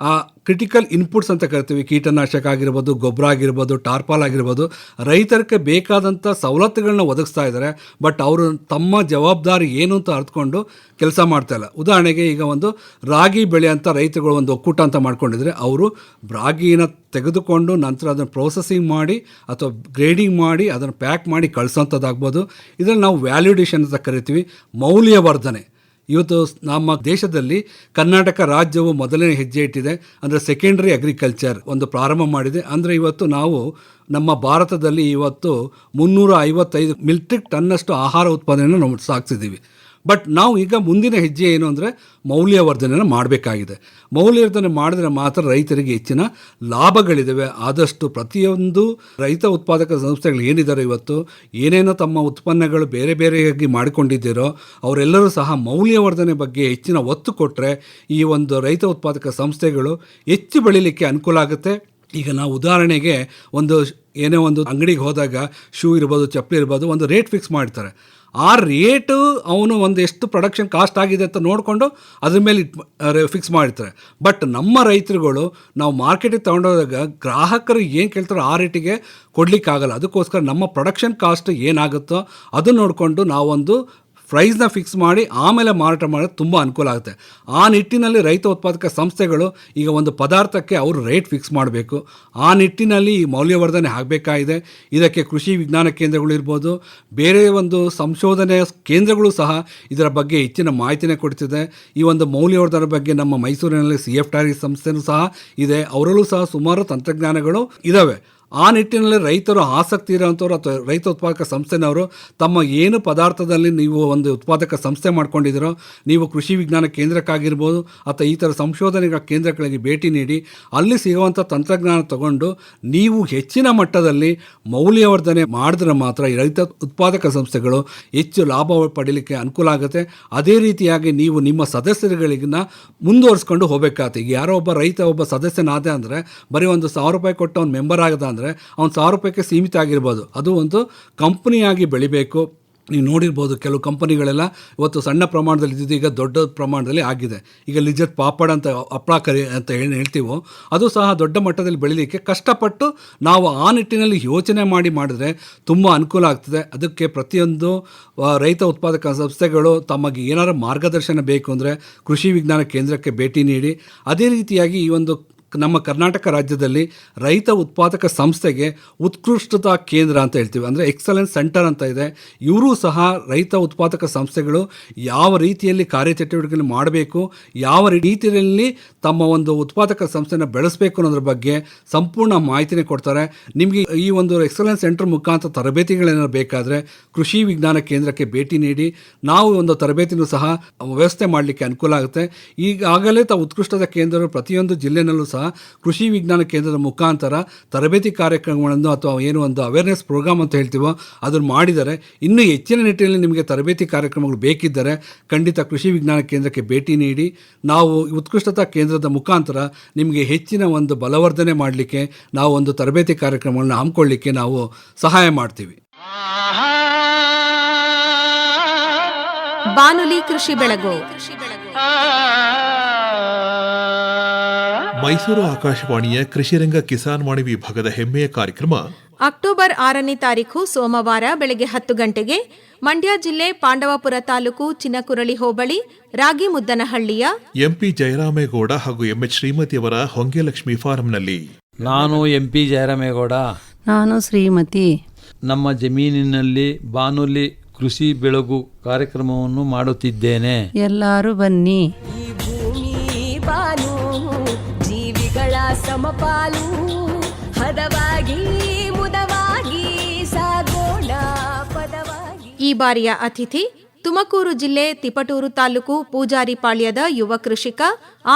ಕ್ರಿಟಿಕಲ್ ಇನ್ಪುಟ್ಸ್ ಅಂತ ಕರಿತೀವಿ, ಕೀಟನಾಶಕ ಆಗಿರ್ಬೋದು, ಗೊಬ್ಬರ ಆಗಿರ್ಬೋದು, ಟಾರ್ಪಾಲ್ ಆಗಿರ್ಬೋದು, ರೈತರಿಗೆ ಬೇಕಾದಂಥ ಸವಲತ್ತುಗಳನ್ನ ಒದಗಿಸ್ತಾ ಇದ್ದಾರೆ. ಬಟ್ ಅವರು ತಮ್ಮ ಜವಾಬ್ದಾರಿ ಏನು ಅಂತ ಅರ್ಥಕೊಂಡು ಕೆಲಸ ಮಾಡ್ತಾ ಇಲ್ಲ. ಉದಾಹರಣೆಗೆ ಈಗ ಒಂದು ರಾಗಿ ಬೆಳೆಯಂಥ ರೈತರುಗಳು ಒಂದು ಒಕ್ಕೂಟ ಅಂತ ಮಾಡ್ಕೊಂಡಿದ್ರೆ ಅವರು ರಾಗಿನ ತೆಗೆದುಕೊಂಡು ನಂತರ ಅದನ್ನು ಪ್ರೊಸೆಸಿಂಗ್ ಮಾಡಿ ಅಥವಾ ಗ್ರೇಡಿಂಗ್ ಮಾಡಿ ಅದನ್ನು ಪ್ಯಾಕ್ ಮಾಡಿ ಕಳಿಸೋಂಥದ್ದಾಗ್ಬೋದು. ಇದನ್ನು ನಾವು ವ್ಯಾಲ್ಯೂಡೇಷನ್ ಅಂತ ಕರಿತೀವಿ, ಮೌಲ್ಯವರ್ಧನೆ. ಇವತ್ತು ನಮ್ಮ ದೇಶದಲ್ಲಿ ಕರ್ನಾಟಕ ರಾಜ್ಯವು ಮೊದಲನೇ ಹೆಜ್ಜೆ ಇಟ್ಟಿದೆ. ಅಂದರೆ ಸೆಕೆಂಡ್ರಿ ಅಗ್ರಿಕಲ್ಚರ್ ಒಂದು ಪ್ರಾರಂಭ ಮಾಡಿದೆ. ಅಂದರೆ ಇವತ್ತು ನಾವು ನಮ್ಮ ಭಾರತದಲ್ಲಿ ಇವತ್ತು 355 ಮೆಟ್ರಿಕ್ ಟನ್ನಷ್ಟು ಆಹಾರ ಉತ್ಪಾದನೆಯನ್ನು ನಾವು ಸಾಗಿಸಿದ್ದೀವಿ. ಬಟ್ ನಾವು ಈಗ ಮುಂದಿನ ಹೆಜ್ಜೆ ಏನು ಅಂದರೆ ಮೌಲ್ಯವರ್ಧನೆಯನ್ನು ಮಾಡಬೇಕಾಗಿದೆ. ಮೌಲ್ಯವರ್ಧನೆ ಮಾಡಿದ್ರೆ ಮಾತ್ರ ರೈತರಿಗೆ ಹೆಚ್ಚಿನ ಲಾಭಗಳಿದ್ದಾವೆ. ಆದಷ್ಟು ಪ್ರತಿಯೊಂದು ರೈತ ಉತ್ಪಾದಕ ಸಂಸ್ಥೆಗಳು ಏನಿದ್ದಾರೆ ಇವತ್ತು ಏನೇನೋ ತಮ್ಮ ಉತ್ಪನ್ನಗಳು ಬೇರೆ ಬೇರೆಯಾಗಿ ಮಾಡಿಕೊಂಡಿದ್ದೀರೋ ಅವರೆಲ್ಲರೂ ಸಹ ಮೌಲ್ಯವರ್ಧನೆ ಬಗ್ಗೆ ಹೆಚ್ಚಿನ ಒತ್ತು ಕೊಟ್ಟರೆ ಈ ಒಂದು ರೈತ ಉತ್ಪಾದಕ ಸಂಸ್ಥೆಗಳು ಹೆಚ್ಚು ಬೆಳೀಲಿಕ್ಕೆ ಅನುಕೂಲ ಆಗುತ್ತೆ. ಈಗ ನಾವು ಉದಾಹರಣೆಗೆ ಏನೇ ಒಂದು ಅಂಗಡಿಗೆ ಹೋದಾಗ ಶೂ ಇರ್ಬೋದು, ಚಪ್ಪಲಿ ಇರ್ಬೋದು, ಒಂದು ರೇಟ್ ಫಿಕ್ಸ್ ಮಾಡ್ತಾರೆ. ಆ ರೇಟು ಅವನು ಒಂದು ಎಷ್ಟು ಪ್ರೊಡಕ್ಷನ್ ಕಾಸ್ಟ್ ಆಗಿದೆ ಅಂತ ನೋಡಿಕೊಂಡು ಅದ್ರ ಮೇಲೆ ಫಿಕ್ಸ್ ಮಾಡಿರ್ತಾರೆ. ಬಟ್ ನಮ್ಮ ರೈತರುಗಳು ನಾವು ಮಾರ್ಕೆಟಿಗೆ ತೊಗೊಂಡೋದಾಗ ಗ್ರಾಹಕರು ಏನು ಕೇಳ್ತಾರೋ ಆ ರೇಟಿಗೆ ಕೊಡಲಿಕ್ಕಾಗಲ್ಲ. ಅದಕ್ಕೋಸ್ಕರ ನಮ್ಮ ಪ್ರೊಡಕ್ಷನ್ ಕಾಸ್ಟ್ ಏನಾಗುತ್ತೋ ಅದನ್ನು ನೋಡಿಕೊಂಡು ನಾವೊಂದು ಪ್ರೈಸ್ನ ಫಿಕ್ಸ್ ಮಾಡಿ ಆಮೇಲೆ ಮಾರಾಟ ಮಾಡೋದು ತುಂಬ ಅನುಕೂಲ ಆಗುತ್ತೆ. ಆ ನಿಟ್ಟಿನಲ್ಲಿ ರೈತ ಉತ್ಪಾದಕ ಸಂಸ್ಥೆಗಳು ಈಗ ಒಂದು ಪದಾರ್ಥಕ್ಕೆ ಅವರು ರೇಟ್ ಫಿಕ್ಸ್ ಮಾಡಬೇಕು. ಆ ನಿಟ್ಟಿನಲ್ಲಿ ಈ ಮೌಲ್ಯವರ್ಧನೆ ಆಗಬೇಕಾಗಿದೆ. ಇದಕ್ಕೆ ಕೃಷಿ ವಿಜ್ಞಾನ ಕೇಂದ್ರಗಳು ಇರ್ಬೋದು, ಬೇರೆ ಒಂದು ಸಂಶೋಧನೆ ಕೇಂದ್ರಗಳು ಸಹ ಇದರ ಬಗ್ಗೆ ಹೆಚ್ಚಿನ ಮಾಹಿತಿನೇ ಕೊಡ್ತಿದೆ. ಈ ಒಂದು ಮೌಲ್ಯವರ್ಧನೆ ಬಗ್ಗೆ ನಮ್ಮ ಮೈಸೂರಿನಲ್ಲಿ CFTRI ಸಂಸ್ಥೆನೂ ಸಹ ಇದೆ. ಅವರಲ್ಲೂ ಸಹ ಸುಮಾರು ತಂತ್ರಜ್ಞಾನಗಳು ಇದ್ದಾವೆ. ಆ ನಿಟ್ಟಿನಲ್ಲಿ ರೈತರು ಆಸಕ್ತಿ ಇರೋಂಥವ್ರು ಅಥವಾ ರೈತ ಉತ್ಪಾದಕ ಸಂಸ್ಥೆನವರು ತಮ್ಮ ಏನು ಪದಾರ್ಥದಲ್ಲಿ ನೀವು ಒಂದು ಉತ್ಪಾದಕ ಸಂಸ್ಥೆ ಮಾಡ್ಕೊಂಡಿದ್ದೀರೋ, ನೀವು ಕೃಷಿ ವಿಜ್ಞಾನ ಕೇಂದ್ರಕ್ಕಾಗಿರ್ಬೋದು ಅಥವಾ ಈ ಥರ ಸಂಶೋಧನೆಗಳ ಕೇಂದ್ರಗಳಿಗೆ ಭೇಟಿ ನೀಡಿ ಅಲ್ಲಿ ಸಿಗುವಂಥ ತಂತ್ರಜ್ಞಾನ ತಗೊಂಡು ನೀವು ಹೆಚ್ಚಿನ ಮಟ್ಟದಲ್ಲಿ ಮೌಲ್ಯವರ್ಧನೆ ಮಾಡಿದ್ರೆ ಮಾತ್ರ ಈ ರೈತ ಉತ್ಪಾದಕ ಸಂಸ್ಥೆಗಳು ಹೆಚ್ಚು ಲಾಭ ಪಡೀಲಿಕ್ಕೆ ಅನುಕೂಲ ಆಗುತ್ತೆ. ಅದೇ ರೀತಿಯಾಗಿ ನೀವು ನಿಮ್ಮ ಸದಸ್ಯರುಗಳಿಗನ್ನ ಮುಂದುವರಿಸ್ಕೊಂಡು ಹೋಗಬೇಕಾಗುತ್ತೆ. ಈಗ ಯಾರೋ ಒಬ್ಬ ರೈತ ಒಬ್ಬ ಸದಸ್ಯನಾದ ಅಂದರೆ ಬರೀ ಒಂದು 1,000 ರೂಪಾಯಿ ಕೊಟ್ಟು ಅವ್ನು ಮೆಂಬರ್ ಆಗದ ಅಂದರೆ ಅವ್ನು 1,000 ರೂಪಾಯಿಗೆ ಸೀಮಿತ ಆಗಿರ್ಬೋದು. ಅದು ಒಂದು ಕಂಪ್ನಿಯಾಗಿ ಬೆಳಿಬೇಕು. ನೀವು ನೋಡಿರ್ಬೋದು ಕೆಲವು ಕಂಪನಿಗಳೆಲ್ಲ ಇವತ್ತು ಸಣ್ಣ ಪ್ರಮಾಣದಲ್ಲಿ ಇದ್ದಿದ್ದು ಈಗ ದೊಡ್ಡ ಪ್ರಮಾಣದಲ್ಲಿ ಆಗಿದೆ. ಈಗ ಲಿಜ್ಜತ್ ಪಾಪಡ್ ಅಂತ ಹಪ್ಪಳ ಕರಿ ಅಂತ ಹೇಳ್ತೀವೋ ಅದು ಸಹ ದೊಡ್ಡ ಮಟ್ಟದಲ್ಲಿ ಬೆಳೀಲಿಕ್ಕೆ ಕಷ್ಟಪಟ್ಟು ನಾವು ಆ ನಿಟ್ಟಿನಲ್ಲಿ ಯೋಚನೆ ಮಾಡಿದರೆ ತುಂಬ ಅನುಕೂಲ ಆಗ್ತದೆ. ಅದಕ್ಕೆ ಪ್ರತಿಯೊಂದು ರೈತ ಉತ್ಪಾದಕ ಸಂಸ್ಥೆಗಳು ತಮಗೆ ಏನಾದರೂ ಮಾರ್ಗದರ್ಶನ ಬೇಕು ಅಂದರೆ ಕೃಷಿ ವಿಜ್ಞಾನ ಕೇಂದ್ರಕ್ಕೆ ಭೇಟಿ ನೀಡಿ. ಅದೇ ರೀತಿಯಾಗಿ ಈ ಒಂದು ನಮ್ಮ ಕರ್ನಾಟಕ ರಾಜ್ಯದಲ್ಲಿ ರೈತ ಉತ್ಪಾದಕ ಸಂಸ್ಥೆಗೆ ಉತ್ಕೃಷ್ಟತಾ ಕೇಂದ್ರ ಅಂತ ಹೇಳ್ತೀವಿ, ಅಂದರೆ ಎಕ್ಸಲೆನ್ಸ್ ಸೆಂಟರ್ ಅಂತ ಇದೆ. ಇವರೂ ಸಹ ರೈತ ಉತ್ಪಾದಕ ಸಂಸ್ಥೆಗಳು ಯಾವ ರೀತಿಯಲ್ಲಿ ಕಾರ್ಯಚಟುವಟಿಕೆಯನ್ನು ಮಾಡಬೇಕು, ಯಾವ ರೀತಿಯಲ್ಲಿ ತಮ್ಮ ಒಂದು ಉತ್ಪಾದಕ ಸಂಸ್ಥೆನ ಬೆಳೆಸಬೇಕು ಅನ್ನೋದ್ರ ಬಗ್ಗೆ ಸಂಪೂರ್ಣ ಮಾಹಿತಿನೇ ಕೊಡ್ತಾರೆ. ನಿಮಗೆ ಈ ಒಂದು ಎಕ್ಸಲೆನ್ಸ್ ಸೆಂಟರ್ ಮುಖಾಂತರ ತರಬೇತಿಗಳೇನಾದ್ರು ಬೇಕಾದರೆ ಕೃಷಿ ವಿಜ್ಞಾನ ಕೇಂದ್ರಕ್ಕೆ ಭೇಟಿ ನೀಡಿ ನಾವು ಒಂದು ತರಬೇತಿನೂ ಸಹ ವ್ಯವಸ್ಥೆ ಮಾಡಲಿಕ್ಕೆ ಅನುಕೂಲ ಆಗುತ್ತೆ. ಈಗಾಗಲೇ ಉತ್ಕೃಷ್ಟತಾ ಕೇಂದ್ರಗಳು ಪ್ರತಿಯೊಂದು ಜಿಲ್ಲೆನಲ್ಲೂ ಸಹ ಕೃಷಿ ವಿಜ್ಞಾನ ಕೇಂದ್ರದ ಮುಖಾಂತರ ತರಬೇತಿ ಕಾರ್ಯಕ್ರಮಗಳನ್ನು ಅಥವಾ ಏನು ಒಂದು ಅವೇರ್ನೆಸ್ ಪ್ರೋಗ್ರಾಮ್ ಅಂತ ಹೇಳ್ತೀವೋ ಅದನ್ನು ಮಾಡಿದ್ದಾರೆ. ಇನ್ನೂ ಹೆಚ್ಚಿನ ನಿಟ್ಟಿನಲ್ಲಿ ನಿಮಗೆ ತರಬೇತಿ ಕಾರ್ಯಕ್ರಮಗಳು ಬೇಕಿದ್ದರೆ ಖಂಡಿತ ಕೃಷಿ ವಿಜ್ಞಾನ ಕೇಂದ್ರಕ್ಕೆ ಭೇಟಿ ನೀಡಿ. ನಾವು ಉತ್ಕೃಷ್ಟತಾ ಕೇಂದ್ರದ ಮುಖಾಂತರ ನಿಮಗೆ ಹೆಚ್ಚಿನ ಒಂದು ಬಲವರ್ಧನೆ ಮಾಡಲಿಕ್ಕೆ ನಾವು ಒಂದು ತರಬೇತಿ ಕಾರ್ಯಕ್ರಮಗಳನ್ನು ಹಮ್ಮಿಕೊಳ್ಳಿಕ್ಕೆ ನಾವು ಸಹಾಯ ಮಾಡ್ತೀವಿ. ಬಾನುಲಿ ಕೃಷಿ ಬೆಳಗು ಮೈಸೂರು ಆಕಾಶವಾಣಿಯ ಕೃಷಿರಂಗ ಕಿಸಾನ್ ವಾಣಿ ವಿಭಾಗದ ಹೆಮ್ಮೆಯ ಕಾರ್ಯಕ್ರಮ ಅಕ್ಟೋಬರ್ 6ನೇ ತಾರೀಖು ಸೋಮವಾರ ಬೆಳಗ್ಗೆ 10 ಗಂಟೆಗೆ ಮಂಡ್ಯ ಜಿಲ್ಲೆ ಪಾಂಡವಪುರ ತಾಲೂಕು ಚಿನಕುರಳಿ ಹೋಬಳಿ ರಾಗಿಮುದ್ದನಹಳ್ಳಿಯ MP ಜಯರಾಮೇಗೌಡ ಹಾಗೂ MH ಶ್ರೀಮತಿಯವರ ಹೊಂಗೆಲಕ್ಷ್ಮಿ ಫಾರಂನಲ್ಲಿ. ನಾನು MP ಜಯರಾಮೇಗೌಡ. ನಾನು ಶ್ರೀಮತಿ. ನಮ್ಮ ಜಮೀನಿನಲ್ಲಿ ಬಾನುಲಿ ಕೃಷಿ ಬೆಳಗು ಕಾರ್ಯಕ್ರಮವನ್ನು ಮಾಡುತ್ತಿದ್ದೇನೆ. ಎಲ್ಲರೂ ಬನ್ನಿ. ಜೀವಿಗಳ ಸಮಪಾಲು ಹದವಾಗಿ ಮುದವಾಗಿ ಸಾಗೋಣ ಪದವಾಗಿ. ಈ ಬಾರಿಯ ಅತಿಥಿ ತುಮಕೂರು ಜಿಲ್ಲೆ ತಿಪಟೂರು ತಾಲೂಕು ಪೂಜಾರಿಪಾಳ್ಯದ ಯುವ ಕೃಷಿಕ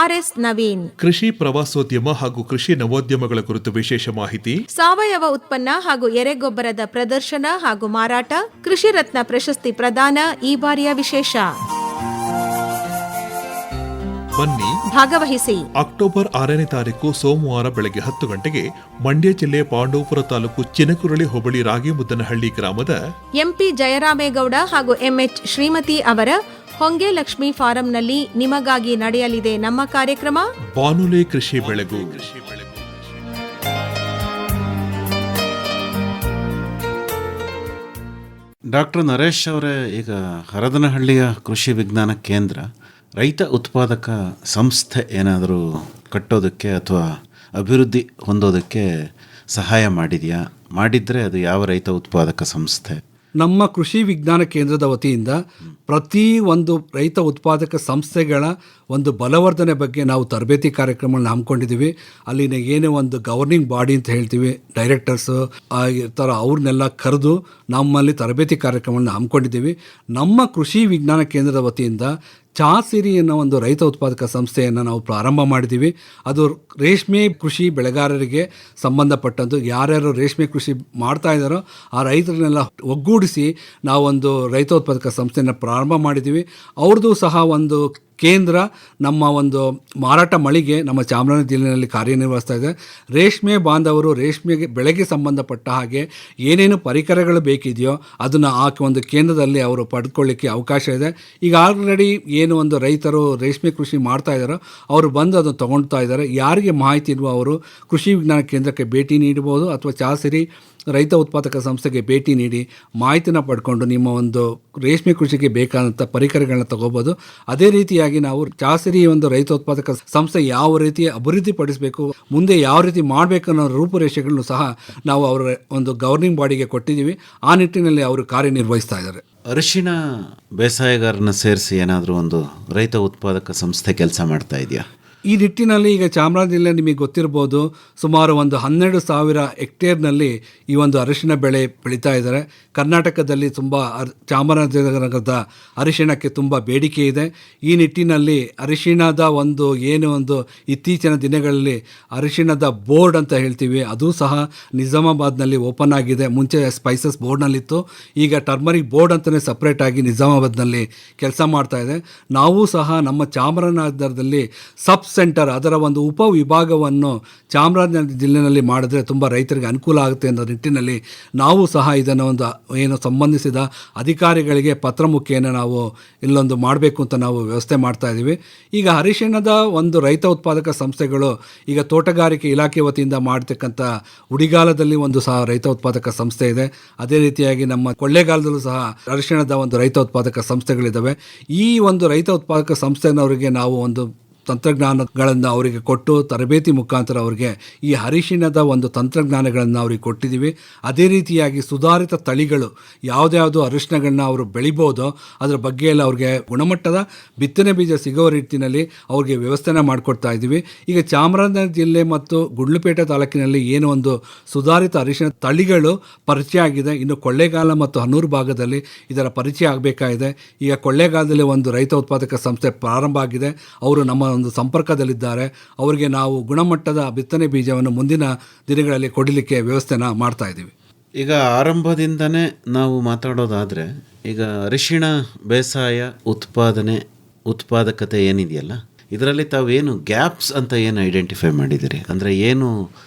RS ನವೀನ್. ಕೃಷಿ ಪ್ರವಾಸೋದ್ಯಮ ಹಾಗೂ ಕೃಷಿ ನವೋದ್ಯಮಗಳ ಕುರಿತು ವಿಶೇಷ ಮಾಹಿತಿ, ಸಾವಯವ ಉತ್ಪನ್ನ ಹಾಗೂ ಎರೆಗೊಬ್ಬರದ ಪ್ರದರ್ಶನ ಹಾಗೂ ಮಾರಾಟ, ಕೃಷಿ ರತ್ನ ಪ್ರಶಸ್ತಿ ಪ್ರದಾನ ಈ ಬಾರಿಯ ವಿಶೇಷ. ಬನ್ನಿ ಭಾಗವಹಿಸಿ. ಅಕ್ಟೋಬರ್ 6ನೇ ತಾರೀಕು ಸೋಮವಾರ ಬೆಳಗ್ಗೆ 10 ಗಂಟೆಗೆ ಮಂಡ್ಯ ಜಿಲ್ಲೆ ಪಾಂಡವಪುರ ತಾಲೂಕು ಚಿನಕುರಳಿ ಹೋಬಳಿ ರಾಗಿಮುದ್ದನಹಳ್ಳಿ ಗ್ರಾಮದ MP ಜಯರಾಮೇಗೌಡ ಹಾಗೂ MH ಶ್ರೀಮತಿ ಅವರ ಹೊಂಗೆಲಕ್ಷ್ಮಿ ಫಾರಂನಲ್ಲಿ ನಿಮಗಾಗಿ ನಡೆಯಲಿದೆ ನಮ್ಮ ಕಾರ್ಯಕ್ರಮ ಬಾನುಲಿ ಕೃಷಿ ಬೆಳಗು. ಡಾಕ್ಟರ್ ನರೇಶ್ ಅವರೇ, ಈಗ ಹರದನಹಳ್ಳಿಯ ಕೃಷಿ ವಿಜ್ಞಾನ ಕೇಂದ್ರ ರೈತ ಉತ್ಪಾದಕ ಸಂಸ್ಥೆ ಏನಾದರೂ ಕಟ್ಟೋದಕ್ಕೆ ಅಥವಾ ಅಭಿವೃದ್ಧಿ ಹೊಂದೋದಕ್ಕೆ ಸಹಾಯ ಮಾಡಿದೆಯಾ? ಮಾಡಿದರೆ ಅದು ಯಾವ ರೈತ ಉತ್ಪಾದಕ ಸಂಸ್ಥೆ? ನಮ್ಮ ಕೃಷಿ ವಿಜ್ಞಾನ ಕೇಂದ್ರದ ವತಿಯಿಂದ ಪ್ರತಿ ಒಂದು ರೈತ ಉತ್ಪಾದಕ ಸಂಸ್ಥೆಗಳ ಒಂದು ಬಲವರ್ಧನೆ ಬಗ್ಗೆ ನಾವು ತರಬೇತಿ ಕಾರ್ಯಕ್ರಮಗಳನ್ನ ಹಮ್ಮಿಕೊಂಡಿದ್ದೀವಿ. ಅಲ್ಲಿನ ಏನೇ ಒಂದು ಗವರ್ನಿಂಗ್ ಬಾಡಿ ಅಂತ ಹೇಳ್ತೀವಿ, ಡೈರೆಕ್ಟರ್ಸು ಇರ್ತಾರೋ ಅವ್ರನ್ನೆಲ್ಲ ಕರೆದು ನಮ್ಮಲ್ಲಿ ತರಬೇತಿ ಕಾರ್ಯಕ್ರಮಗಳನ್ನ ಹಮ್ಮಿಕೊಂಡಿದ್ದೀವಿ. ನಮ್ಮ ಕೃಷಿ ವಿಜ್ಞಾನ ಕೇಂದ್ರದ ವತಿಯಿಂದ ಚಾಸಿರಿ ಅನ್ನೋ ಒಂದು ರೈತ ಉತ್ಪಾದಕ ಸಂಸ್ಥೆಯನ್ನು ನಾವು ಪ್ರಾರಂಭ ಮಾಡಿದ್ದೀವಿ. ಅದು ರೇಷ್ಮೆ ಕೃಷಿ ಬೆಳೆಗಾರರಿಗೆ ಸಂಬಂಧಪಟ್ಟದ್ದು. ಯಾರ್ಯಾರು ರೇಷ್ಮೆ ಕೃಷಿ ಮಾಡ್ತಾ ಇದ್ದಾರೋ ಆ ರೈತರನ್ನೆಲ್ಲ ಒಗ್ಗೂಡಿಸಿ ನಾವೊಂದು ರೈತ ಉತ್ಪಾದಕ ಸಂಸ್ಥೆಯನ್ನು ಪ್ರಾರಂಭ ಮಾಡಿದ್ದೀವಿ. ಅವ್ರದ್ದು ಸಹ ಒಂದು ಕೇಂದ್ರ ನಮ್ಮ ಒಂದು ಮಾರಾಟ ಮಳಿಗೆ ನಮ್ಮ ಚಾಮರಾಜನಗರ ಜಿಲ್ಲೆಯಲ್ಲಿ ಕಾರ್ಯನಿರ್ವಹಿಸ್ತಾ ಇದೆ. ರೇಷ್ಮೆ ಬಾಂಧವರು ರೇಷ್ಮೆಗೆ ಬೆಳೆಗೆ ಸಂಬಂಧಪಟ್ಟ ಹಾಗೆ ಏನೇನು ಪರಿಕರಗಳು ಬೇಕಿದೆಯೋ ಅದನ್ನು ಆ ಒಂದು ಕೇಂದ್ರದಲ್ಲಿ ಅವರು ಪಡೆದುಕೊಳ್ಳಿಕ್ಕೆ ಅವಕಾಶ ಇದೆ. ಈಗ ಆಲ್ರೆಡಿ ಏನು ಒಂದು ರೈತರು ರೇಷ್ಮೆ ಕೃಷಿ ಮಾಡ್ತಾ ಇದ್ದಾರೋ ಅವರು ಬಂದು ಅದನ್ನು ತೊಗೊಳ್ತಾ ಇದ್ದಾರೆ. ಯಾರಿಗೆ ಮಾಹಿತಿ ಇರುವ ಅವರು ಕೃಷಿ ವಿಜ್ಞಾನ ಕೇಂದ್ರಕ್ಕೆ ಭೇಟಿ ನೀಡಬಹುದು ಅಥವಾ ಚಾಸಿರಿ ರೈತ ಉತ್ಪಾದಕ ಸಂಸ್ಥೆಗೆ ಭೇಟಿ ನೀಡಿ ಮಾಹಿತಿನ ಪಡ್ಕೊಂಡು ನಿಮ್ಮ ಒಂದು ರೇಷ್ಮೆ ಕೃಷಿಗೆ ಬೇಕಾದಂಥ ಪರಿಕರಗಳನ್ನ ತಗೋಬೋದು. ಅದೇ ರೀತಿಯಾಗಿ ನಾವು ಚಾಸಿರಿ ಒಂದು ರೈತ ಉತ್ಪಾದಕ ಸಂಸ್ಥೆ ಯಾವ ರೀತಿ ಅಭಿವೃದ್ಧಿ ಪಡಿಸಬೇಕು, ಮುಂದೆ ಯಾವ ರೀತಿ ಮಾಡಬೇಕು ಅನ್ನೋ ರೂಪುರೇಷೆಗಳನ್ನು ಸಹ ನಾವು ಅವರ ಒಂದು ಗವರ್ನಿಂಗ್ ಬಾಡಿಗೆ ಕೊಟ್ಟಿದ್ದೀವಿ. ಆ ನಿಟ್ಟಿನಲ್ಲಿ ಅವರು ಕಾರ್ಯನಿರ್ವಹಿಸ್ತಾ ಇದ್ದಾರೆ. ಅರಿಶಿಣ ಬೇಸಾಯಗಾರನ ಸೇರಿಸಿ ಏನಾದರೂ ಒಂದು ರೈತ ಉತ್ಪಾದಕ ಸಂಸ್ಥೆ ಕೆಲಸ ಮಾಡ್ತಾ ಇದೆಯಾ? ಈ ನಿಟ್ಟಿನಲ್ಲಿ ಈಗ ಚಾಮರಾಜನಗರ ಜಿಲ್ಲೆ ನಿಮಗೆ ಗೊತ್ತಿರ್ಬೋದು, ಸುಮಾರು ಒಂದು 12,000 ಹೆಕ್ಟೇರ್ನಲ್ಲಿ ಈ ಒಂದು ಅರಿಶಿಣ ಬೆಳೆ ಬೆಳೀತಾ ಇದ್ದಾರೆ. ಕರ್ನಾಟಕದಲ್ಲಿ ತುಂಬ ಚಾಮರಾಜನಗರದ ಅರಿಶಿಣಕ್ಕೆ ತುಂಬ ಬೇಡಿಕೆ ಇದೆ. ಈ ನಿಟ್ಟಿನಲ್ಲಿ ಅರಿಶಿಣದ ಒಂದು ಇತ್ತೀಚಿನ ದಿನಗಳಲ್ಲಿ ಅರಿಶಿಣದ ಬೋರ್ಡ್ ಅಂತ ಹೇಳ್ತೀವಿ, ಅದು ಸಹ ನಿಜಾಮಾಬಾದ್ನಲ್ಲಿ ಓಪನ್ ಆಗಿದೆ. ಮುಂಚೆ ಸ್ಪೈಸಸ್ ಬೋರ್ಡ್ನಲ್ಲಿತ್ತು, ಈಗ ಟರ್ಮರಿಕ್ ಬೋರ್ಡ್ ಅಂತಲೇ ಸಪ್ರೇಟಾಗಿ ನಿಜಾಮಾಬಾದ್ನಲ್ಲಿ ಕೆಲಸ ಮಾಡ್ತಾ ಇದೆ. ನಾವು ಸಹ ನಮ್ಮ ಚಾಮರಾಜನಗರದಲ್ಲಿ ಸಬ್ ಸೆಂಟರ್ ಅದರ ಒಂದು ಉಪವಿಭಾಗವನ್ನು ಚಾಮರಾಜನಗರ ಜಿಲ್ಲೆಯಲ್ಲಿ ಮಾಡಿದ್ರೆ ತುಂಬ ರೈತರಿಗೆ ಅನುಕೂಲ ಆಗುತ್ತೆ ಅನ್ನೋ ನಿಟ್ಟಿನಲ್ಲಿ ನಾವು ಸಹ ಇದನ್ನು ಒಂದು ಏನು ಸಂಬಂಧಿಸಿದ ಅಧಿಕಾರಿಗಳಿಗೆ ಪತ್ರ ಮುಖೇನ ನಾವು ಇಲ್ಲೊಂದು ಮಾಡಬೇಕು ಅಂತ ನಾವು ವ್ಯವಸ್ಥೆ ಮಾಡ್ತಾ ಇದ್ದೀವಿ. ಈಗ ಅರಿಶಿಣದ ಒಂದು ರೈತ ಉತ್ಪಾದಕ ಸಂಸ್ಥೆಗಳು ಈಗ ತೋಟಗಾರಿಕೆ ಇಲಾಖೆ ವತಿಯಿಂದ ಮಾಡ್ತಕ್ಕಂಥ ಉಡಿಗಾಲದಲ್ಲಿ ಒಂದು ಸಹ ರೈತ ಉತ್ಪಾದಕ ಸಂಸ್ಥೆ ಇದೆ. ಅದೇ ರೀತಿಯಾಗಿ ನಮ್ಮ ಕೊಳ್ಳೇಗಾಲದಲ್ಲೂ ಸಹ ಅರಿಶಿಣದ ಒಂದು ರೈತ ಉತ್ಪಾದಕ ಸಂಸ್ಥೆಗಳಿದ್ದಾವೆ. ಈ ಒಂದು ರೈತ ಉತ್ಪಾದಕ ಸಂಸ್ಥೆನವರಿಗೆ ನಾವು ಒಂದು ತಂತ್ರಜ್ಞಾನಗಳನ್ನು ಅವರಿಗೆ ಕೊಟ್ಟು ತರಬೇತಿ ಮುಖಾಂತರ ಅವರಿಗೆ ಈ ಅರಿಶಿಣದ ಒಂದು ತಂತ್ರಜ್ಞಾನಗಳನ್ನು ಅವ್ರಿಗೆ ಕೊಟ್ಟಿದ್ದೀವಿ. ಅದೇ ರೀತಿಯಾಗಿ ಸುಧಾರಿತ ತಳಿಗಳು ಯಾವುದ್ಯಾವುದು ಅರಿಶಿಣಗಳನ್ನ ಅವರು ಬೆಳಿಬೋದೋ ಅದರ ಬಗ್ಗೆ ಎಲ್ಲ ಅವ್ರಿಗೆ ಗುಣಮಟ್ಟದ ಬಿತ್ತನೆ ಬೀಜ ಸಿಗೋ ರೀತಿಯಲ್ಲಿ ಅವ್ರಿಗೆ ವ್ಯವಸ್ಥೆನ ಮಾಡಿಕೊಡ್ತಾ ಇದ್ದೀವಿ. ಈಗ ಚಾಮರಾಜನಗರ ಜಿಲ್ಲೆ ಮತ್ತು ಗುಂಡ್ಲುಪೇಟೆ ತಾಲೂಕಿನಲ್ಲಿ ಏನು ಒಂದು ಸುಧಾರಿತ ಅರಿಶಿಣ ತಳಿಗಳು ಪರಿಚಯ ಆಗಿದೆ, ಇನ್ನು ಕೊಳ್ಳೇಗಾಲ ಮತ್ತು ಹನ್ನೂರು ಭಾಗದಲ್ಲಿ ಇದರ ಪರಿಚಯ ಆಗಬೇಕಾಗಿದೆ. ಈಗ ಕೊಳ್ಳೇಗಾಲದಲ್ಲಿ ಒಂದು ರೈತ ಉತ್ಪಾದಕ ಸಂಸ್ಥೆ ಪ್ರಾರಂಭ ಆಗಿದೆ, ಅವರು ನಮ್ಮ ಒಂದು ಸಂಪರ್ಕದಲ್ಲಿದ್ದಾರೆ. ಅವರಿಗೆ ನಾವು ಗುಣಮಟ್ಟದ ಬಿತ್ತನೆ ಬೀಜವನ್ನು ಮುಂದಿನ ದಿನಗಳಲ್ಲಿ ಕೊಡಲಿಕ್ಕೆ ವ್ಯವಸ್ಥೆನ ಮಾಡ್ತಾ ಇದ್ದೀವಿ. ಈಗ ಆರಂಭದಿಂದನೇ ನಾವು ಮಾತಾಡೋದಾದರೆ ಈಗ ಅರಿಶಿಣ ಬೇಸಾಯ ಉತ್ಪಾದಕತೆ ಏನಿದೆಯಲ್ಲ, ಇದರಲ್ಲಿ ತಾವೇನು ಗ್ಯಾಪ್ಸ್ ಅಂತ ಏನು ಐಡೆಂಟಿಫೈ ಮಾಡಿದ್ದೀರಿ? ಅಂದರೆ ಏನು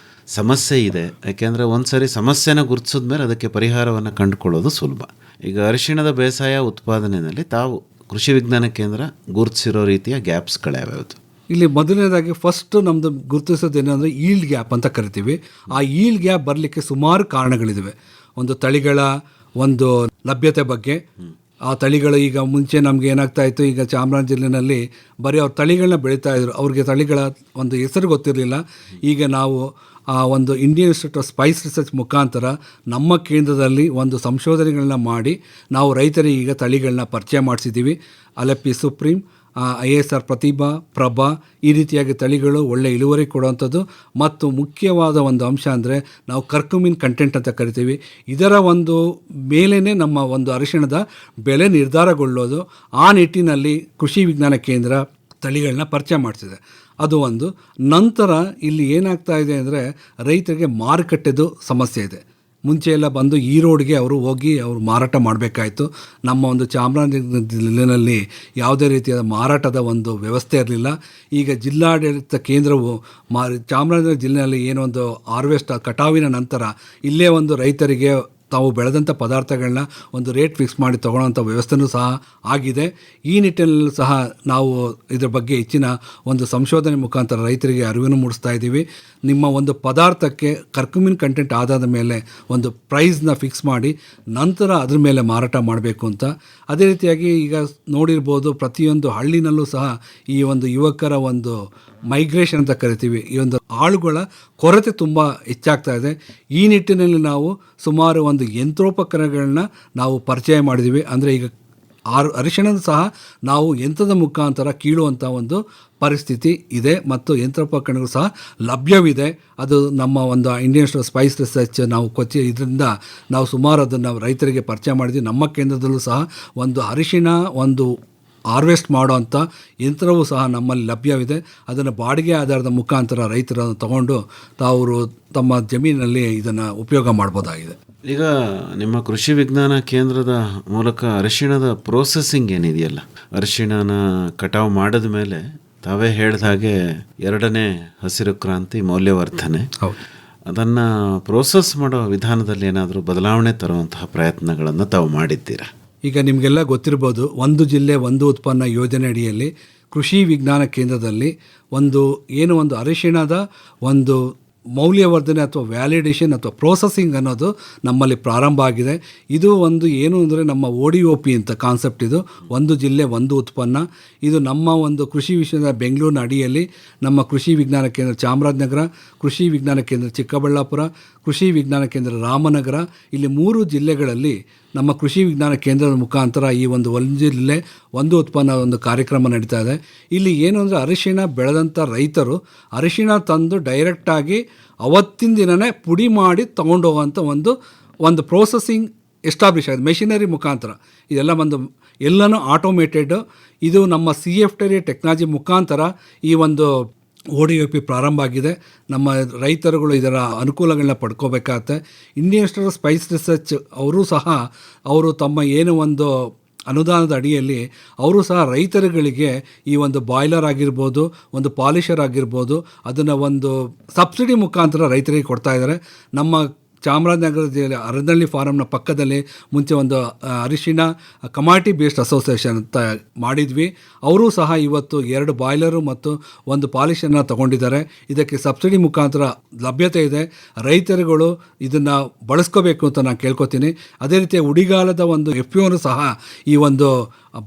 ಸಮಸ್ಯೆ ಇದೆ? ಯಾಕೆಂದರೆ ಒಂದು ಸರಿ ಸಮಸ್ಯೆನ ಗುರುತಿಸಿದ ಮೇಲೆ ಅದಕ್ಕೆ ಪರಿಹಾರವನ್ನು ಕಂಡುಕೊಳ್ಳೋದು ಸುಲಭ. ಈಗ ಅರಿಶಿಣದ ಬೇಸಾಯ ಉತ್ಪಾದನೆಯಲ್ಲಿ ತಾವು ಕೃಷಿ ವಿಜ್ಞಾನ ಕೇಂದ್ರ ಗುರುತಿಸಿರೋ ರೀತಿಯ ಗ್ಯಾಪ್ಸ್ಗಳ್ಯಾವ್ಯಾವುದು? ಇಲ್ಲಿ ಮೊದಲನೇದಾಗಿ ಫಸ್ಟು ನಮ್ಮದು ಗುರುತಿಸೋದು ಏನಂದರೆ ಈಲ್ಡ್ ಗ್ಯಾಪ್ ಅಂತ ಕರಿತೀವಿ. ಆ ಈಲ್ಡ್ ಗ್ಯಾಪ್ ಬರಲಿಕ್ಕೆ ಸುಮಾರು ಕಾರಣಗಳಿದ್ದಾವೆ. ಒಂದು ತಳಿಗಳ ಒಂದು ಲಭ್ಯತೆ ಬಗ್ಗೆ, ಆ ತಳಿಗಳು ಈಗ ಮುಂಚೆ ನಮಗೆ ಏನಾಗ್ತಾ ಇತ್ತು, ಈಗ ಚಾಮರಾಜನಗರ ಜಿಲ್ಲೆಯಲ್ಲಿ ಬರೀ ಅವ್ರ ತಳಿಗಳನ್ನ ಬೆಳೀತಾ ಇದ್ರು, ಅವ್ರಿಗೆ ತಳಿಗಳ ಒಂದು ಹೆಸರು ಗೊತ್ತಿರಲಿಲ್ಲ. ಈಗ ನಾವು ಆ ಒಂದು Indian institute of spice research ಮುಖಾಂತರ ನಮ್ಮ ಕೇಂದ್ರದಲ್ಲಿ ಒಂದು ಸಂಶೋಧನೆಗಳನ್ನ ಮಾಡಿ ನಾವು ರೈತರಿಗೆ ಈಗ ತಳಿಗಳನ್ನ ಪರಿಚಯ ಮಾಡಿಸಿದ್ದೀವಿ. ಅಲೆಪ್ಪಿ ಸುಪ್ರೀಂ, ISR ಪ್ರತಿಭಾ, ಪ್ರಭಾ, ಈ ರೀತಿಯಾಗಿ ತಳಿಗಳು ಒಳ್ಳೆ ಇಳುವರಿ ಕೊಡುವಂಥದ್ದು. ಮತ್ತು ಮುಖ್ಯವಾದ ಒಂದು ಅಂಶ ಅಂದರೆ ನಾವು ಕರ್ಕುಮಿನ್ ಕಂಟೆಂಟ್ ಅಂತ ಕರಿತೀವಿ. ಇದರ ಒಂದು ಮೇಲೇ ನಮ್ಮ ಒಂದು ಅರಿಶಿಣದ ಬೆಲೆ ನಿರ್ಧಾರಗೊಳ್ಳೋದು. ಆ ನಿಟ್ಟಿನಲ್ಲಿ ಕೃಷಿ ವಿಜ್ಞಾನ ಕೇಂದ್ರ ತಳಿಗಳನ್ನ ಪರಿಚಯ ಮಾಡಿಸಿದೆ. ಅದು ಒಂದು. ನಂತರ ಇಲ್ಲಿ ಏನಾಗ್ತಾ ಇದೆ ಅಂದರೆ ರೈತರಿಗೆ ಮಾರುಕಟ್ಟೆದು ಸಮಸ್ಯೆ ಇದೆ. ಮುಂಚೆ ಎಲ್ಲ ಬಂದು ಈರೋಡ್ಗೆ ಅವರು ಹೋಗಿ ಅವರು ಮಾರಾಟ ಮಾಡಬೇಕಾಯಿತು. ನಮ್ಮ ಒಂದು ಚಾಮರಾಜನಗರ ಜಿಲ್ಲೆಯಲ್ಲಿ ಯಾವುದೇ ರೀತಿಯಾದ ಮಾರಾಟದ ಒಂದು ವ್ಯವಸ್ಥೆ ಇರಲಿಲ್ಲ. ಈಗ ಜಿಲ್ಲಾಡಳಿತ ಕೇಂದ್ರವು ಚಾಮರಾಜನಗರ ಜಿಲ್ಲೆಯಲ್ಲಿ ಏನೋ ಒಂದು ಹಾರ್ವೆಸ್ಟ್ ಕಟಾವಿನ ನಂತರ ಇಲ್ಲೇ ಒಂದು ರೈತರಿಗೆ ತಾವು ಬೆಳೆದಂಥ ಪದಾರ್ಥಗಳನ್ನ ಒಂದು ರೇಟ್ ಫಿಕ್ಸ್ ಮಾಡಿ ತೊಗೊಳ್ಳೋಂಥ ವ್ಯವಸ್ಥೆನೂ ಸಹ ಆಗಿದೆ. ಈ ನಿಟ್ಟಿನಲ್ಲೂ ಸಹ ನಾವು ಇದರ ಬಗ್ಗೆ ಹೆಚ್ಚಿನ ಒಂದು ಸಂಶೋಧನೆ ಮುಖಾಂತರ ರೈತರಿಗೆ ಅರಿವನ್ನು ಮೂಡಿಸ್ತಾ ಇದ್ದೀವಿ. ನಿಮ್ಮ ಒಂದು ಪದಾರ್ಥಕ್ಕೆ ಕರ್ಕುಮಿನ್ ಕಂಟೆಂಟ್ ಆಧಾರದ ಮೇಲೆ ಒಂದು ಪ್ರೈಸ್ನ ಫಿಕ್ಸ್ ಮಾಡಿ ನಂತರ ಅದ್ರ ಮೇಲೆ ಮಾರಾಟ ಮಾಡಬೇಕು ಅಂತ. ಅದೇ ರೀತಿಯಾಗಿ ಈಗ ನೋಡಿರ್ಬೋದು, ಪ್ರತಿಯೊಂದು ಹಳ್ಳಿನಲ್ಲೂ ಸಹ ಈ ಒಂದು ಯುವಕರ ಒಂದು ಮೈಗ್ರೇಷನ್ ಅಂತ ಕರಿತೀವಿ, ಈ ಒಂದು ಆಳುಗಳ ಕೊರತೆ ತುಂಬ ಹೆಚ್ಚಾಗ್ತಾ ಇದೆ. ಈ ನಿಟ್ಟಿನಲ್ಲಿ ನಾವು ಸುಮಾರು ಒಂದು ಯಂತ್ರೋಪಕರಣಗಳನ್ನ ನಾವು ಪರಿಚಯ ಮಾಡಿದ್ದೀವಿ. ಅಂದರೆ ಈಗ ಅರಿಶಿಣದ ಸಹ ನಾವು ಯಂತ್ರದ ಮುಖಾಂತರ ಕೀಳುವಂಥ ಒಂದು ಪರಿಸ್ಥಿತಿ ಇದೆ ಮತ್ತು ಯಂತ್ರೋಪಕರಣಗಳು ಸಹ ಲಭ್ಯವಿದೆ. ಅದು ನಮ್ಮ ಒಂದು Indian institute of spice research ನಾವು ಇದರಿಂದ ನಾವು ಸುಮಾರು ಅದನ್ನು ರೈತರಿಗೆ ಪರಿಚಯ ಮಾಡಿದ್ವಿ. ನಮ್ಮ ಕೇಂದ್ರದಲ್ಲೂ ಸಹ ಒಂದು ಅರಿಶಿಣ ಒಂದು ಹಾರ್ವೆಸ್ಟ್ ಮಾಡೋವಂಥ ಯಂತ್ರವೂ ಸಹ ನಮ್ಮಲ್ಲಿ ಲಭ್ಯವಿದೆ. ಅದನ್ನು ಬಾಡಿಗೆ ಆಧಾರದ ಮುಖಾಂತರ ರೈತರನ್ನು ತಗೊಂಡು ತಾವು ತಮ್ಮ ಜಮೀನಿನಲ್ಲಿ ಇದನ್ನು ಉಪಯೋಗ ಮಾಡ್ಬೋದಾಗಿದೆ. ಈಗ ನಿಮ್ಮ ಕೃಷಿ ವಿಜ್ಞಾನ ಕೇಂದ್ರದ ಮೂಲಕ ಅರಿಶಿಣದ ಪ್ರೋಸೆಸ್ಸಿಂಗ್ ಏನಿದೆಯಲ್ಲ, ಅರಿಶಿಣನ ಕಟಾವು ಮಾಡಿದ ಮೇಲೆ ತಾವೇ ಹೇಳಿದ ಹಾಗೆ 2ನೇ ಹಸಿರು ಕ್ರಾಂತಿ ಮೌಲ್ಯವರ್ಧನೆ, ಹೌದು. ಅದನ್ನು ಪ್ರೋಸೆಸ್ ಮಾಡೋ ವಿಧಾನದಲ್ಲಿ ಏನಾದರೂ ಬದಲಾವಣೆ ತರುವಂತಹ ಪ್ರಯತ್ನಗಳನ್ನು ತಾವು ಮಾಡಿದ್ದೀರಾ? ಈಗ ನಿಮಗೆಲ್ಲ ಗೊತ್ತಿರ್ಬೋದು, ಒಂದು ಜಿಲ್ಲೆ ಒಂದು ಉತ್ಪನ್ನ ಯೋಜನೆ ಅಡಿಯಲ್ಲಿ ಕೃಷಿ ವಿಜ್ಞಾನ ಕೇಂದ್ರದಲ್ಲಿ ಒಂದು ಅರಿಶಿಣದ ಒಂದು ಮೌಲ್ಯವರ್ಧನೆ ಅಥವಾ ವ್ಯಾಲಿಡೇಷನ್ ಅಥವಾ ಪ್ರೋಸೆಸಿಂಗ್ ಅನ್ನೋದು ನಮ್ಮಲ್ಲಿ ಪ್ರಾರಂಭ ಆಗಿದೆ. ಇದು ಏನು ಅಂದರೆ ನಮ್ಮ ODOP ಅಂತ ಕಾನ್ಸೆಪ್ಟ್. ಇದು ಒಂದು ಜಿಲ್ಲೆ ಒಂದು ಉತ್ಪನ್ನ. ಇದು ನಮ್ಮ ಒಂದು ಕೃಷಿ ವಿಶ್ವದ ಬೆಂಗಳೂರಿನ ಅಡಿಯಲ್ಲಿ ನಮ್ಮ ಕೃಷಿ ವಿಜ್ಞಾನ ಕೇಂದ್ರ ಚಾಮರಾಜನಗರ, ಕೃಷಿ ವಿಜ್ಞಾನ ಕೇಂದ್ರ ಚಿಕ್ಕಬಳ್ಳಾಪುರ, ಕೃಷಿ ವಿಜ್ಞಾನ ಕೇಂದ್ರ ರಾಮನಗರ, ಇಲ್ಲಿ 3 ಜಿಲ್ಲೆಗಳಲ್ಲಿ ನಮ್ಮ ಕೃಷಿ ವಿಜ್ಞಾನ ಕೇಂದ್ರದ ಮುಖಾಂತರ ಈ ಒಂದು ಜಿಲ್ಲೆ ಒಂದು ಉತ್ಪನ್ನ ಒಂದು ಕಾರ್ಯಕ್ರಮ ನಡೀತಾ ಇದೆ. ಇಲ್ಲಿ ಏನು ಅಂದರೆ ಅರಿಶಿಣ ಬೆಳೆದಂಥ ರೈತರು ಅರಿಶಿಣ ತಂದು ಡೈರೆಕ್ಟಾಗಿ ಅವತ್ತಿನ ದಿನವೇ ಪುಡಿ ಮಾಡಿ ತೊಗೊಂಡೋಗೋವಂಥ ಒಂದು ಪ್ರೋಸೆಸಿಂಗ್ ಎಸ್ಟಾಬ್ಲಿಷ್ ಆಗಿದೆ ಮೆಷಿನರಿ ಮುಖಾಂತರ. ಇದೆಲ್ಲ ಎಲ್ಲನೂ ಆಟೋಮೇಟೆಡ್. ಇದು ನಮ್ಮ CFTRI ಟೆಕ್ನಾಲಜಿ ಮುಖಾಂತರ ಈ ಒಂದು ODOP ಪ್ರಾರಂಭ ಆಗಿದೆ. ನಮ್ಮ ರೈತರುಗಳು ಇದರ ಅನುಕೂಲಗಳನ್ನ ಪಡ್ಕೋಬೇಕಾಗತ್ತೆ. Indian institute of spice research ಅವರು ತಮ್ಮ ಒಂದು ಅನುದಾನದ ಅಡಿಯಲ್ಲಿ ಅವರು ಸಹ ರೈತರುಗಳಿಗೆ ಈ ಒಂದು ಬಾಯ್ಲರ್ ಆಗಿರ್ಬೋದು, ಒಂದು ಪಾಲಿಷರ್ ಆಗಿರ್ಬೋದು, ಅದನ್ನು ಒಂದು ಸಬ್ಸಿಡಿ ಮುಖಾಂತರ ರೈತರಿಗೆ ಕೊಡ್ತಾ ಇದ್ದಾರೆ. ನಮ್ಮ ಚಾಮರಾಜನಗರ ಜಿಲ್ಲೆ ಅರದಳ್ಳಿ ಫಾರಮ್ನ ಪಕ್ಕದಲ್ಲಿ ಮುಂಚೆ ಒಂದು ಅರಿಶಿಣ ಕಮಾಡಿಟಿ ಬೇಸ್ಡ್ ಅಸೋಸಿಯೇಷನ್ ಅಂತ ಮಾಡಿದ್ವಿ. ಅವರು ಸಹ ಇವತ್ತು 2 ಬಾಯ್ಲರು ಮತ್ತು ಒಂದು ಪಾಲಿಷನ್ನು ತಗೊಂಡಿದ್ದಾರೆ. ಇದಕ್ಕೆ ಸಬ್ಸಿಡಿ ಮುಖಾಂತರ ಲಭ್ಯತೆ ಇದೆ. ರೈತರುಗಳು ಇದನ್ನು ಬಳಸ್ಕೋಬೇಕು ಅಂತ ನಾನು ಕೇಳ್ಕೊತೀನಿ. ಅದೇ ರೀತಿ ಉಡಿಗಾಲದ ಒಂದು FPOನು ಸಹ ಈ ಒಂದು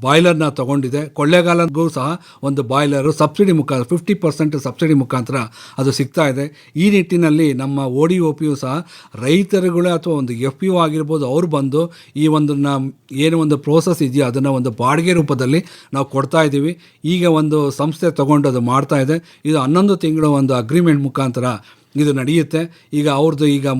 ಬಾಯ್ಲರ್ನ ತೊಗೊಂಡಿದೆ. ಕೊಳ್ಳೆಗಾಲಗೂ ಸಹ ಒಂದು ಬಾಯ್ಲರು ಸಬ್ಸಿಡಿ ಮುಖಾಂತರ 50% ಸಬ್ಸಿಡಿ ಮುಖಾಂತರ ಅದು ಸಿಗ್ತಾ ಇದೆ. ಈ ನಿಟ್ಟಿನಲ್ಲಿ ನಮ್ಮ ODOPಯು ಸಹ ರೈತರುಗಳು ಅಥವಾ ಒಂದು FPO ಆಗಿರ್ಬೋದು, ಅವರು ಬಂದು ಈ ಒಂದು ಪ್ರೋಸೆಸ್ ಇದೆಯೋ ಅದನ್ನು ಒಂದು ಬಾಡಿಗೆ ರೂಪದಲ್ಲಿ ನಾವು ಕೊಡ್ತಾ ಇದ್ದೀವಿ. ಈಗ ಒಂದು ಸಂಸ್ಥೆ ತೊಗೊಂಡು ಅದು ಮಾಡ್ತಾ ಇದೆ. ಇದು 11 ತಿಂಗಳು ಒಂದು ಅಗ್ರಿಮೆಂಟ್ ಮುಖಾಂತರ ಇದು ನಡೆಯುತ್ತೆ. ಈಗ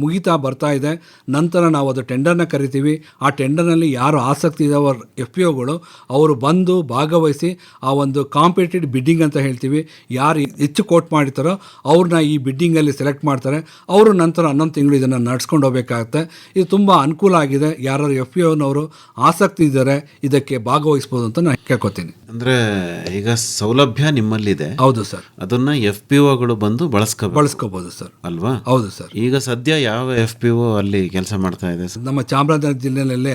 ಮುಗಿತಾ ಬರ್ತಾ ಇದೆ. ನಂತರ ನಾವು ಅದು ಟೆಂಡರ್ನ ಕರಿತೀವಿ. ಆ ಟೆಂಡರ್ನಲ್ಲಿ ಯಾರು ಆಸಕ್ತಿ ಇದ್ದಾವ FPOಗಳು ಅವರು ಬಂದು ಭಾಗವಹಿಸಿ ಆ ಒಂದು ಕಾಂಪಿಟೇಟಿವ್ ಬಿಡ್ಡಿಂಗ್ ಅಂತ ಹೇಳ್ತೀವಿ, ಯಾರು ಹೆಚ್ಚು ಕೋಟ್ ಮಾಡಿರ್ತಾರೋ ಅವ್ರನ್ನ ಈ ಬಿಡ್ಡಿಂಗಲ್ಲಿ ಸೆಲೆಕ್ಟ್ ಮಾಡ್ತಾರೆ. ಅವರು ನಂತರ 11 ತಿಂಗಳು ಇದನ್ನು ನಡ್ಸ್ಕೊಂಡು ಹೋಗಬೇಕಾಗತ್ತೆ. ಇದು ತುಂಬ ಅನುಕೂಲ ಆಗಿದೆ. ಯಾರು FPOನವರು ಆಸಕ್ತಿ ಇದ್ದಾರೆ ಇದಕ್ಕೆ ಭಾಗವಹಿಸ್ಬೋದು ಅಂತ ನಾನು ಕೇಳ್ಕೊತೀನಿ. ಅಂದರೆ ಈಗ ಸೌಲಭ್ಯ ನಿಮ್ಮಲ್ಲಿದೆ. ಹೌದು ಸರ್. ಅದನ್ನು FPOಗಳು ಬಂದು ಬಳಸ್ಕೋಬೋದು ಸರ್. ಅಲ್ವಾ? ಹೌದು ಸರ್. ಈಗ ಸದ್ಯ ಯಾವ FPO ಅಲ್ಲಿ ಕೆಲಸ ಮಾಡ್ತಾ ಇದೆ? ನಮ್ಮ ಚಾಮರಾಜನಗರ ಜಿಲ್ಲೆಯಲ್ಲೇ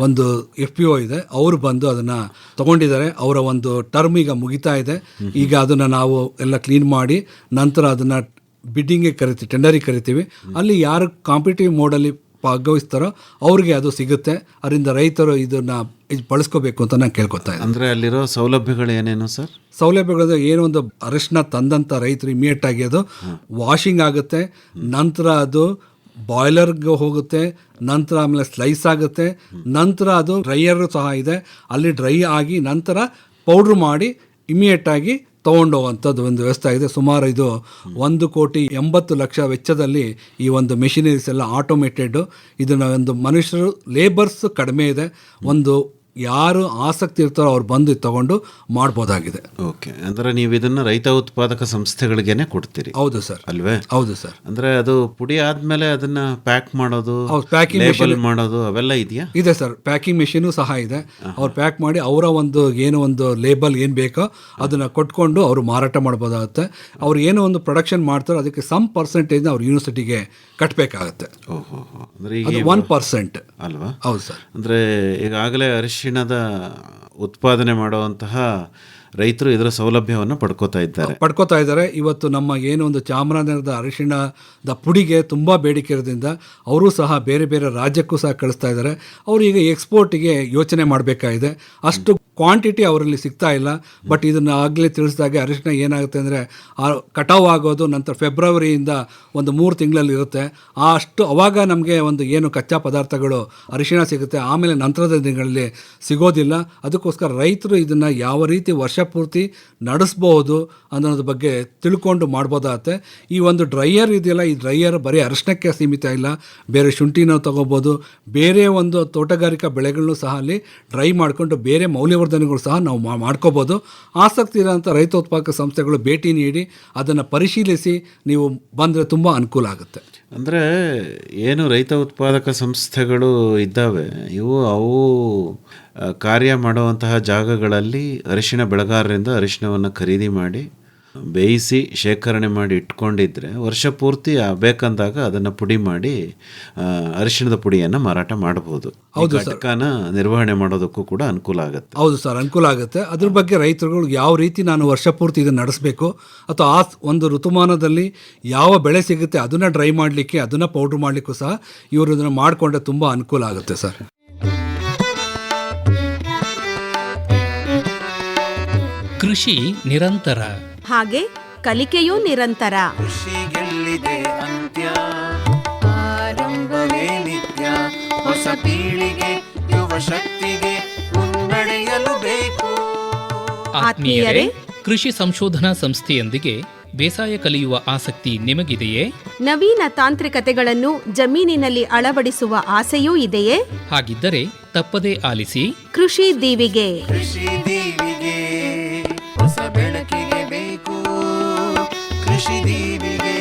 ಒಂದು FPO ಇದೆ. ಅವರು ಬಂದು ಅದನ್ನ ತಗೊಂಡಿದ್ದಾರೆ. ಅವರ ಒಂದು ಟರ್ಮ್ ಈಗ ಮುಗಿತಾ ಇದೆ. ಈಗ ಅದನ್ನ ನಾವು ಎಲ್ಲ ಕ್ಲೀನ್ ಮಾಡಿ ನಂತರ ಅದನ್ನ ಬಿಡ್ಡಿಂಗ್ಗೆ ಕರಿತೀವಿ, ಟೆಂಡರಿಗೆ ಕರಿತೀವಿ. ಅಲ್ಲಿ ಯಾರು ಕಾಂಪಿಟೇಟಿವ್ ಮೋಡಲ್ಲಿ ಭಾಗವಹಿಸ್ತಾರೋ ಅವ್ರಿಗೆ ಅದು ಸಿಗುತ್ತೆ. ಅದರಿಂದ ರೈತರು ಇದನ್ನ ಬಳಸ್ಕೋಬೇಕು ಅಂತ ನಾನು ಕೇಳ್ಕೊತಾ ಇದ್ದೀನಿ. ಅಂದರೆ ಅಲ್ಲಿರೋ ಸೌಲಭ್ಯಗಳು ಏನೇನು ಸರ್? ಸೌಲಭ್ಯಗಳು ಒಂದು ಅರಿಶಿನ ತಂದಂಥ ರೈತರು ಇಮಿಡಿಯೇಟ್ ಆಗಿ ಅದು ವಾಷಿಂಗ್ ಆಗುತ್ತೆ, ನಂತರ ಅದು ಬಾಯ್ಲರ್ಗೆ ಹೋಗುತ್ತೆ, ನಂತರ ಆಮೇಲೆ ಸ್ಲೈಸ್ ಆಗುತ್ತೆ, ನಂತರ ಅದು ಡ್ರೈಯರು ಸಹ ಇದೆ, ಅಲ್ಲಿ ಡ್ರೈ ಆಗಿ ನಂತರ ಪೌಡ್ರ್ ಮಾಡಿ ಇಮಿಡಿಯೇಟಾಗಿ ತೊಗೊಂಡೋಗುವಂಥದ್ದು ಒಂದು ವ್ಯವಸ್ಥೆ ಆಗಿದೆ. ಸುಮಾರು ಇದು 1,80,00,000 ವೆಚ್ಚದಲ್ಲಿ ಈ ಒಂದು ಮೆಷಿನರೀಸ್ ಎಲ್ಲ ಆಟೋಮೇಟೆಡ್. ಇದನ್ನು ಒಂದು ಮನುಷ್ಯರು ಲೇಬರ್ಸ್ ಕಡಿಮೆ ಇದೆ. ಯಾರು ಆಸಕ್ತಿ ಇರ್ತಾರೋ ಅವ್ರು ಬಂದು ತಗೊಂಡು ಮಾಡ್ಬೋದಾಗಿದೆ. ಓಕೆ, ಅಂದರೆ ನೀವು ಇದನ್ನು ರೈತ ಉತ್ಪಾದಕ ಸಂಸ್ಥೆಗಳಿಗೇನೆ ಕೊಡ್ತೀರಿ? ಹೌದು ಸರ್. ಅಲ್ವೇ? ಹೌದು ಸರ್. ಅಂದರೆ ಅದು ಪುಡಿ ಆದಮೇಲೆ ಅದನ್ನು ಪ್ಯಾಕ್ ಮಾಡೋದು, ಪ್ಯಾಕಿಂಗ್ ಲೇಬಲ್ ಮಾಡೋದು ಅವೆಲ್ಲ ಇದೆಯಾ? ಇದೆ ಸರ್. ಪ್ಯಾಕಿಂಗ್ ಮೆಷಿನು ಸಹ ಇದೆ. ಅವ್ರು ಪ್ಯಾಕ್ ಮಾಡಿ ಅವರ ಒಂದು ಲೇಬಲ್ ಏನು ಬೇಕೋ ಅದನ್ನು ಕೊಟ್ಕೊಂಡು ಅವರು ಮಾರಾಟ ಮಾಡ್ಬೋದಾಗುತ್ತೆ. ಅವ್ರು ಏನೋ ಒಂದು ಪ್ರೊಡಕ್ಷನ್ ಮಾಡ್ತಾರೋ ಅದಕ್ಕೆ ಸಮ್ ಪರ್ಸೆಂಟೇಜ್ ಅವ್ರು ಯೂನಿವರ್ಸಿಟಿಗೆ ಕಟ್ಟಬೇಕಾಗತ್ತೆ. ಓಹೋ, ಅಂದರೆ 1% ಅಲ್ವಾ? ಹೌದು ಸರ್. ಅಂದರೆ ಈಗಾಗಲೇ ಅರಿಶಿಣದ ಉತ್ಪಾದನೆ ಮಾಡುವಂತಹ ರೈತರು ಇದರ ಸೌಲಭ್ಯವನ್ನು ಪಡ್ಕೋತಾ ಇದ್ದಾರೆ. ಇವತ್ತು ನಮ್ಮ ಒಂದು ಚಾಮರಾಜನಗರದ ಅರಿಶಿಣದ ಪುಡಿಗೆ ತುಂಬ ಬೇಡಿಕೆ ಇರೋದ್ರಿಂದ ಅವರು ಸಹ ಬೇರೆ ಬೇರೆ ರಾಜ್ಯಕ್ಕೂ ಸಹ ಕಳಿಸ್ತಾ ಇದ್ದಾರೆ. ಅವರು ಈಗ ಎಕ್ಸ್ಪೋರ್ಟಿಗೆ ಯೋಚನೆ ಮಾಡಬೇಕಾಗಿದೆ. ಅಷ್ಟು ಕ್ವಾಂಟಿಟಿ ಅವರಲ್ಲಿ ಸಿಗ್ತಾ ಇಲ್ಲ. ಬಟ್ ಇದನ್ನು ಆಗಲೇ ತಿಳಿಸಿದಾಗೆ ಅರಿಶಿಣ ಏನಾಗುತ್ತೆ ಅಂದರೆ ಕಟಾವು ಆಗೋದು ನಂತರ ಫೆಬ್ರವರಿಯಿಂದ ಒಂದು 3 ತಿಂಗಳಲ್ಲಿ ಇರುತ್ತೆ. ಅವಾಗ ನಮಗೆ ಏನು ಕಚ್ಚಾ ಪದಾರ್ಥಗಳು ಅರಿಶಿಣ ಸಿಗುತ್ತೆ. ಆಮೇಲೆ ನಂತರದ ದಿನಗಳಲ್ಲಿ ಸಿಗೋದಿಲ್ಲ. ಅದಕ್ಕೋಸ್ಕರ ರೈತರು ಇದನ್ನು ಯಾವ ರೀತಿ ವರ್ಷ ಪೂರ್ತಿ ನಡೆಸ್ಬೋದು ಅನ್ನೋದ್ರ ಬಗ್ಗೆ ತಿಳ್ಕೊಂಡು ಮಾಡ್ಬೋದಾಗತ್ತೆ. ಈ ಒಂದು ಡ್ರೈಯರ್ ಇದೆಯಲ್ಲ, ಈ ಡ್ರೈಯರ್ ಬರೀ ಅರಿಶಿಣಕ್ಕೆ ಸೀಮಿತ ಇಲ್ಲ. ಬೇರೆ ಶುಂಠಿನೂ ತಗೋಬೋದು, ಬೇರೆ ಒಂದು ತೋಟಗಾರಿಕಾ ಬೆಳೆಗಳನ್ನು ಸಹ ಅಲ್ಲಿ ಡ್ರೈ ಮಾಡಿಕೊಂಡು ಬೇರೆ ಮೌಲ್ಯವರ್ಧನೆಗಳು ಸಹ ನಾವು ಮಾಡ್ಕೋಬೋದು. ಆಸಕ್ತಿ ಇರೋಂಥ ರೈತೋತ್ಪಾದಕ ಸಂಸ್ಥೆಗಳು ಭೇಟಿ ನೀಡಿ ಅದನ್ನು ಪರಿಶೀಲಿಸಿ ನೀವು ಬಂದರೆ ತುಂಬ ಅನುಕೂಲ ಆಗುತ್ತೆ. ಅಂದರೆ ಏನು ರೈತ ಉತ್ಪಾದಕ ಸಂಸ್ಥೆಗಳು ಇದ್ದಾವೆ, ಅವು ಕಾರ್ಯ ಮಾಡುವಂತಹ ಜಾಗಗಳಲ್ಲಿ ಅರಿಶಿಣ ಬೆಳೆಗಾರರಿಂದ ಅರಿಶಿಣವನ್ನು ಖರೀದಿ ಮಾಡಿ ಬೇಯಿಸಿ ಶೇಖರಣೆ ಮಾಡಿ ಇಟ್ಕೊಂಡಿದ್ರೆ ವರ್ಷ ಪೂರ್ತಿ ಬೇಕಂದಾಗ ಅದನ್ನು ಪುಡಿ ಮಾಡಿ ಅರಿಶಿಣದ ಪುಡಿಯನ್ನು ಮಾರಾಟ ಮಾಡಬಹುದು. ಘಟಕನ ನಿರ್ವಹಣೆ ಮಾಡೋದಕ್ಕೂ ಕೂಡ ಅನುಕೂಲ ಆಗುತ್ತೆ. ಹೌದು ಸರ್, ಅನುಕೂಲ ಆಗುತ್ತೆ. ಅದ್ರ ಬಗ್ಗೆ ರೈತರುಗಳು ಯಾವ ರೀತಿ ನಾನು ವರ್ಷ ಪೂರ್ತಿ ಇದನ್ನು ನಡೆಸಬೇಕು ಅಥವಾ ಆ ಒಂದು ಋತುಮಾನದಲ್ಲಿ ಯಾವ ಬೆಳೆ ಸಿಗುತ್ತೆ ಅದನ್ನು ಡ್ರೈ ಮಾಡಲಿಕ್ಕೆ, ಅದನ್ನು ಪೌಡ್ರ್ ಮಾಡಲಿಕ್ಕೂ ಸಹ ಇವರು ಇದನ್ನು ಮಾಡಿಕೊಂಡ್ರೆ ತುಂಬ ಅನುಕೂಲ ಆಗುತ್ತೆ ಸರ್. ಕೃಷಿ ನಿರಂತರ, ಹಾಗೆ ಕಲಿಕೆಯೂ ನಿರಂತರ. ಕೃಷಿಗೆಲ್ಲಿದೆ ಅಂತ್ಯ, ಆರಂಭವೇ ನಿತ್ಯ. ಹೊಸ ಪೀಳಿಗೆ ಯುವ ಶಕ್ತಿಗೆ ಮುನ್ನಡೆಯಲು ಬೇಕು. ಆತ್ಮೀಯರೇ, ಕೃಷಿ ಸಂಶೋಧನಾ ಸಂಸ್ಥೆಯೊಂದಿಗೆ ಬೇಸಾಯ ಕಲಿಯುವ ಆಸಕ್ತಿ ನಿಮಗಿದೆಯೇ? ನವೀನ ತಾಂತ್ರಿಕತೆಗಳನ್ನು ಜಮೀನಿನಲ್ಲಿ ಅಳವಡಿಸುವ ಆಸೆಯೂ ಇದೆಯೇ? ಹಾಗಿದ್ದರೆ ತಪ್ಪದೇ ಆಲಿಸಿ ಕೃಷಿ ದೀವಿಗೆ. ಕೃಷಿ ದೀವಿಗೆ ಹೊಸ ಬೆಳಕಿಗೆ ಬೇಕು. ಕೃಷಿ ದೀವಿಗೆ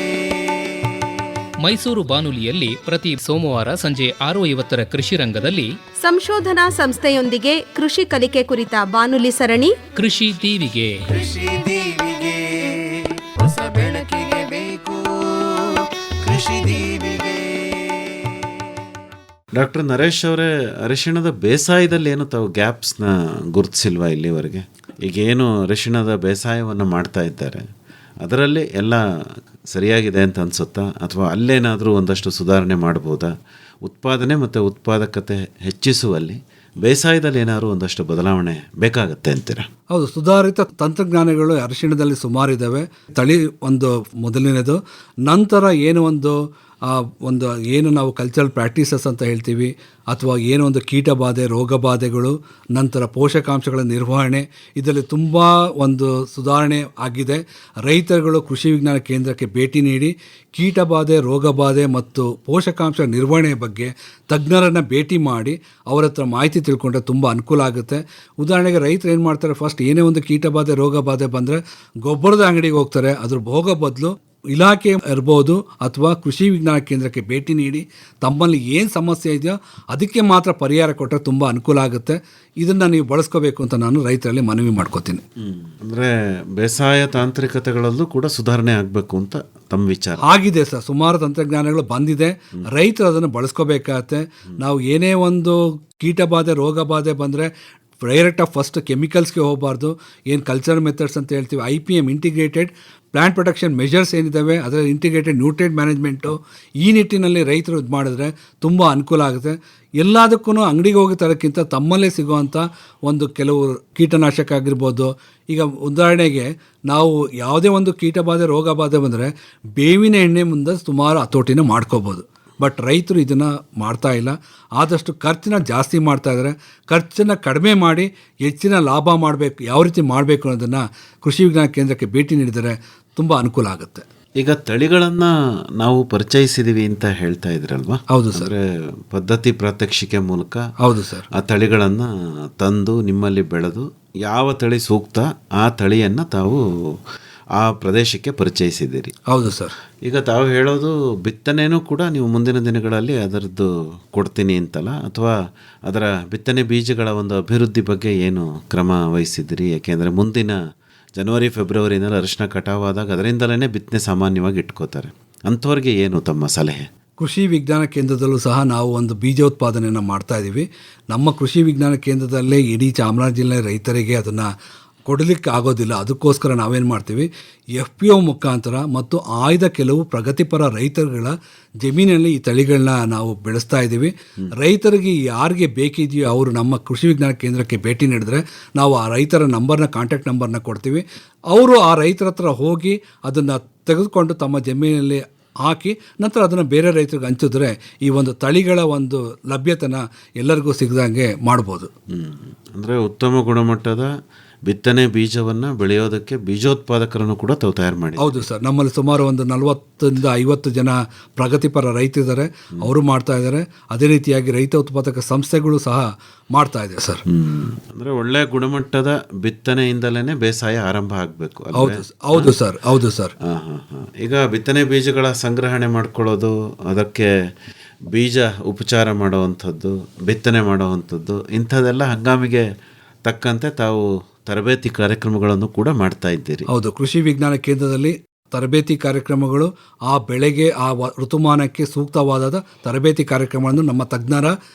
ಮೈಸೂರು ಬಾನುಲಿಯಲ್ಲಿ ಪ್ರತಿ ಸೋಮವಾರ ಸಂಜೆ 6:50 ಕೃಷಿ ರಂಗದಲ್ಲಿ ಸಂಶೋಧನಾ ಸಂಸ್ಥೆಯೊಂದಿಗೆ ಕೃಷಿ ಕಲಿಕೆ ಕುರಿತ ಬಾನುಲಿ ಸರಣಿ ಕೃಷಿ ದೀವಿಗೆ. ಕೃಷಿ ದೀವಿಗೆ ಹೊಸ ಬೆಳಕಿಗೆ ಬೇಕು. ಕೃಷಿ ದೀವಿಗೆ. ಡಾಕ್ಟರ್ ನರೇಶ್ ಅವರೇ, ಅರಿಶಿಣದ ಬೇಸಾಯದಲ್ಲಿ ಏನು ತಾವು ಗ್ಯಾಪ್ಸ್ನ ಗುರುತಿಸಿಲ್ವಾ ಇಲ್ಲಿವರೆಗೆ? ಈಗೇನು ಅರಿಶಿಣದ ಬೇಸಾಯವನ್ನು ಮಾಡ್ತಾ ಇದ್ದಾರೆ ಅದರಲ್ಲಿ ಎಲ್ಲ ಸರಿಯಾಗಿದೆ ಅಂತ ಅನಿಸುತ್ತಾ, ಅಥವಾ ಅಲ್ಲೇನಾದರೂ ಒಂದಷ್ಟು ಸುಧಾರಣೆ ಮಾಡ್ಬೋದಾ? ಉತ್ಪಾದನೆ ಮತ್ತು ಉತ್ಪಾದಕತೆ ಹೆಚ್ಚಿಸುವಲ್ಲಿ ಬೇಸಾಯದಲ್ಲಿ ಏನಾದರೂ ಒಂದಷ್ಟು ಬದಲಾವಣೆ ಬೇಕಾಗತ್ತೆ ಅಂತೀರಾ? ಹೌದು, ಸುಧಾರಿತ ತಂತ್ರಜ್ಞಾನಗಳು ಅರಿಶಿಣದಲ್ಲಿ ಸುಮಾರು ಇದ್ದಾವೆ. ತಳಿ ಒಂದು ಮೊದಲನೇದು, ನಂತರ ಒಂದು ಏನು ನಾವು ಕಲ್ಚರಲ್ ಪ್ರಾಕ್ಟೀಸಸ್ ಅಂತ ಹೇಳ್ತೀವಿ, ಅಥವಾ ಏನೋ ಒಂದು ಕೀಟ ಬಾಧೆ, ರೋಗ ಬಾಧೆಗಳು, ನಂತರ ಪೋಷಕಾಂಶಗಳ ನಿರ್ವಹಣೆ, ಇದರಲ್ಲಿ ತುಂಬ ಒಂದು ಸುಧಾರಣೆ ಆಗಿದೆ. ರೈತರುಗಳು ಕೃಷಿ ವಿಜ್ಞಾನ ಕೇಂದ್ರಕ್ಕೆ ಭೇಟಿ ನೀಡಿ ಕೀಟ ಬಾಧೆ, ರೋಗ ಬಾಧೆ ಮತ್ತು ಪೋಷಕಾಂಶ ನಿರ್ವಹಣೆ ಬಗ್ಗೆ ತಜ್ಞರನ್ನು ಭೇಟಿ ಮಾಡಿ ಅವರ ಹತ್ರ ಮಾಹಿತಿ ತಿಳ್ಕೊಂಡ್ರೆ ತುಂಬ ಅನುಕೂಲ ಆಗುತ್ತೆ. ಉದಾಹರಣೆಗೆ ರೈತರು ಏನು ಮಾಡ್ತಾರೆ, ಫಸ್ಟ್ ಏನೇ ಒಂದು ಕೀಟ ಬಾಧೆ, ರೋಗ ಬಾಧೆ ಬಂದರೆ ಗೊಬ್ಬರದ ಅಂಗಡಿಗೆ ಹೋಗ್ತಾರೆ. ಅದ್ರ ಹೋಗೋ ಬದಲು ಇಲಾಖೆ ಇರ್ಬೋದು ಅಥವಾ ಕೃಷಿ ವಿಜ್ಞಾನ ಕೇಂದ್ರಕ್ಕೆ ಭೇಟಿ ನೀಡಿ ತಮ್ಮಲ್ಲಿ ಏನು ಸಮಸ್ಯೆ ಇದೆಯೋ ಅದಕ್ಕೆ ಮಾತ್ರ ಪರಿಹಾರ ಕೊಟ್ಟರೆ ತುಂಬ ಅನುಕೂಲ ಆಗುತ್ತೆ. ಇದನ್ನು ನೀವು ಬಳಸ್ಕೋಬೇಕು ಅಂತ ನಾನು ರೈತರಲ್ಲಿ ಮನವಿ ಮಾಡ್ಕೋತೀನಿ. ಅಂದರೆ ಬೇಸಾಯ ತಾಂತ್ರಿಕತೆಗಳಲ್ಲೂ ಕೂಡ ಸುಧಾರಣೆ ಆಗಬೇಕು ಅಂತ ತಮ್ಮ ವಿಚಾರ? ಆಗಿದೆ ಸರ್, ಸುಮಾರು ತಂತ್ರಜ್ಞಾನಗಳು ಬಂದಿದೆ. ರೈತರು ಅದನ್ನು ಬಳಸ್ಕೋಬೇಕಾಗತ್ತೆ. ನಾವು ಏನೇ ಒಂದು ಕೀಟಬಾಧೆ, ರೋಗ ಬಾಧೆ ಬಂದರೆ ಡೈರೆಕ್ಟಾಗಿ ಫಸ್ಟ್ ಕೆಮಿಕಲ್ಸ್ಗೆ ಹೋಗಬಾರ್ದು. ಏನು ಕಲ್ಚರ್ ಮೆಥಡ್ಸ್ ಅಂತ ಹೇಳ್ತೀವಿ, IPM integrated plant protection measures ಏನಿದ್ದಾವೆ ಅದರ ಇಂಟಿಗ್ರೇಟೆಡ್ ನ್ಯೂಟ್ರಿಯೆಂಟ್ ಮ್ಯಾನೇಜ್ಮೆಂಟು, ಈ ನಿಟ್ಟಿನಲ್ಲಿ ರೈತರು ಇದು ಮಾಡಿದ್ರೆ ತುಂಬ ಅನುಕೂಲ ಆಗುತ್ತೆ. ಎಲ್ಲದಕ್ಕೂ ಅಂಗಡಿಗೆ ಹೋಗಿ ತರೋಕ್ಕಿಂತ ತಮ್ಮಲ್ಲೇ ಸಿಗುವಂಥ ಒಂದು ಕೆಲವು ಕೀಟನಾಶಕ ಆಗಿರ್ಬೋದು. ಈಗ ಉದಾಹರಣೆಗೆ ನಾವು ಯಾವುದೇ ಒಂದು ಕೀಟಬಾಧೆ, ರೋಗ ಬಾಧೆ ಬಂದರೆ ಬೇವಿನ ಎಣ್ಣೆ ಮುಂದೆ ಸುಮಾರು ಹತೋಟಿನ ಮಾಡ್ಕೋಬೋದು. ಬಟ್ ರೈತರು ಇದನ್ನು ಮಾಡ್ತಾ ಇಲ್ಲ. ಆದಷ್ಟು ಖರ್ಚನ್ನ ಜಾಸ್ತಿ ಮಾಡ್ತಾ ಇದ್ದಾರೆ. ಖರ್ಚನ್ನು ಕಡಿಮೆ ಮಾಡಿ ಹೆಚ್ಚಿನ ಲಾಭ ಮಾಡಬೇಕು, ಯಾವ ರೀತಿ ಮಾಡಬೇಕು ಅನ್ನೋದನ್ನು ಕೃಷಿ ವಿಜ್ಞಾನ ಕೇಂದ್ರಕ್ಕೆ ಭೇಟಿ ನೀಡಿದರೆ ತುಂಬ ಅನುಕೂಲ ಆಗುತ್ತೆ. ಈಗ ತಳಿಗಳನ್ನು ನಾವು ಪರಿಚಯಿಸಿದ್ದೀವಿ ಅಂತ ಹೇಳ್ತಾ ಇದ್ರಲ್ವಾ? ಹೌದು ಸರ್. ಅಂದರೆ ಪದ್ಧತಿ ಪ್ರಾತ್ಯಕ್ಷಿಕೆ ಮೂಲಕ ಹೌದು ಸರ್, ಆ ತಳಿಗಳನ್ನು ತಂದು ನಿಮ್ಮಲ್ಲಿ ಬೆಳೆದು ಯಾವ ತಳಿ ಸೂಕ್ತ ಆ ತಳಿಯನ್ನು ತಾವು ಆ ಪ್ರದೇಶಕ್ಕೆ ಪರಿಚಯಿಸಿದ್ದೀರಿ. ಹೌದು ಸರ್. ಈಗ ತಾವು ಹೇಳೋದು ಬಿತ್ತನೆನೂ ಕೂಡ ನೀವು ಮುಂದಿನ ದಿನಗಳಲ್ಲಿ ಅದರದ್ದು ಕೊಡ್ತೀನಿ ಅಂತಲ್ಲ, ಅಥವಾ ಅದರ ಬಿತ್ತನೆ ಬೀಜಗಳ ಒಂದು ಅಭಿವೃದ್ಧಿ ಬಗ್ಗೆ ಏನು ಕ್ರಮ ವಹಿಸಿದ್ದೀರಿ? ಯಾಕೆಂದರೆ ಮುಂದಿನ ಜನವರಿ ಫೆಬ್ರವರಿನಲ್ಲಿ ಅರಿಶಿನ ಕಟಾವಾದಾಗ ಅದರಿಂದಲೇ ಬಿತ್ತನೆ ಸಾಮಾನ್ಯವಾಗಿ ಇಟ್ಕೋತಾರೆ. ಅಂಥವ್ರಿಗೆ ಏನು ತಮ್ಮ ಸಲಹೆ? ಕೃಷಿ ವಿಜ್ಞಾನ ಕೇಂದ್ರದಲ್ಲೂ ಸಹ ನಾವು ಒಂದು ಬೀಜೋತ್ಪಾದನೆಯನ್ನು ಮಾಡ್ತಾಯಿದ್ದೀವಿ. ನಮ್ಮ ಕೃಷಿ ವಿಜ್ಞಾನ ಕೇಂದ್ರದಲ್ಲೇ ಇಡೀ ಚಾಮರಾಜನಗರ ಜಿಲ್ಲೆ ರೈತರಿಗೆ ಅದನ್ನು ಕೊಡಲಿಕ್ಕೆ ಆಗೋದಿಲ್ಲ. ಅದಕ್ಕೋಸ್ಕರ ನಾವೇನು ಮಾಡ್ತೀವಿ, FPO ಮುಖಾಂತರ ಮತ್ತು ಆಯ್ದ ಕೆಲವು ಪ್ರಗತಿಪರ ರೈತರುಗಳ ಜಮೀನಲ್ಲಿ ಈ ತಳಿಗಳನ್ನ ನಾವು ಬೆಳೆಸ್ತಾ ಇದ್ದೀವಿ. ರೈತರಿಗೆ ಯಾರಿಗೆ ಬೇಕಿದೆಯೋ ಅವರು ನಮ್ಮ ಕೃಷಿ ವಿಜ್ಞಾನ ಕೇಂದ್ರಕ್ಕೆ ಭೇಟಿ ನೀಡಿದ್ರೆ ನಾವು ಆ ರೈತರ ಕಾಂಟ್ಯಾಕ್ಟ್ ನಂಬರ್ನ ಕೊಡ್ತೀವಿ. ಅವರು ಆ ರೈತರ ಹತ್ರ ಹೋಗಿ ಅದನ್ನು ತೆಗೆದುಕೊಂಡು ತಮ್ಮ ಜಮೀನಲ್ಲಿ ಹಾಕಿ ನಂತರ ಅದನ್ನು ಬೇರೆ ರೈತರಿಗೆ ಹಂಚಿದ್ರೆ ಈ ಒಂದು ತಳಿಗಳ ಒಂದು ಲಭ್ಯತೆನ ಎಲ್ಲರಿಗೂ ಸಿಗದಂಗೆ ಮಾಡ್ಬೋದು. ಅಂದರೆ ಉತ್ತಮ ಗುಣಮಟ್ಟದ ಬಿತ್ತನೆ ಬೀಜವನ್ನು ಬೆಳೆಯೋದಕ್ಕೆ ಬೀಜೋತ್ಪಾದಕರನ್ನು ಕೂಡ ತಾವು ತಯಾರು ಮಾಡಿ. ಹೌದು ಸರ್, ನಮ್ಮಲ್ಲಿ ಸುಮಾರು ಒಂದು 40-50 ಜನ ಪ್ರಗತಿಪರ ರೈತರಿದ್ದಾರೆ, ಅವರು ಮಾಡ್ತಾ ಇದ್ದಾರೆ. ಅದೇ ರೀತಿಯಾಗಿ ರೈತ ಉತ್ಪಾದಕ ಸಂಸ್ಥೆಗಳು ಸಹ ಮಾಡ್ತಾ ಇದೆ ಸರ್. ಅಂದರೆ ಒಳ್ಳೆಯ ಗುಣಮಟ್ಟದ ಬಿತ್ತನೆಯಿಂದಲೇ ಬೇಸಾಯ ಆರಂಭ ಆಗಬೇಕು. ಹೌದು ಸರ್, ಹೌದು ಸರ್. ಈಗ ಬಿತ್ತನೆ ಬೀಜಗಳ ಸಂಗ್ರಹಣೆ ಮಾಡ್ಕೊಳ್ಳೋದು, ಅದಕ್ಕೆ ಬೀಜ ಉಪಚಾರ ಮಾಡುವಂಥದ್ದು, ಬಿತ್ತನೆ ಮಾಡುವಂಥದ್ದು, ಇಂಥದ್ದೆಲ್ಲ ಹಂಗಾಮಿಗೆ ತಕ್ಕಂತೆ ತಾವು ತರಬೇತಿ ಕಾರ್ಯಕ್ರಮಗಳನ್ನು ಕೂಡ ಮಾಡ್ತಾ ಇದ್ದೀರಿ. ಹೌದು, ಕೃಷಿ ವಿಜ್ಞಾನ ಕೇಂದ್ರದಲ್ಲಿ ತರಬೇತಿ ಕಾರ್ಯಕ್ರಮಗಳು, ಆ ಬೆಳೆಗೆ ಆ ಋತುಮಾನಕ್ಕೆ ಸೂಕ್ತವಾದ ತರಬೇತಿ ಕಾರ್ಯಕ್ರಮಗಳನ್ನು ನಮ್ಮ ತಜ್ಞರ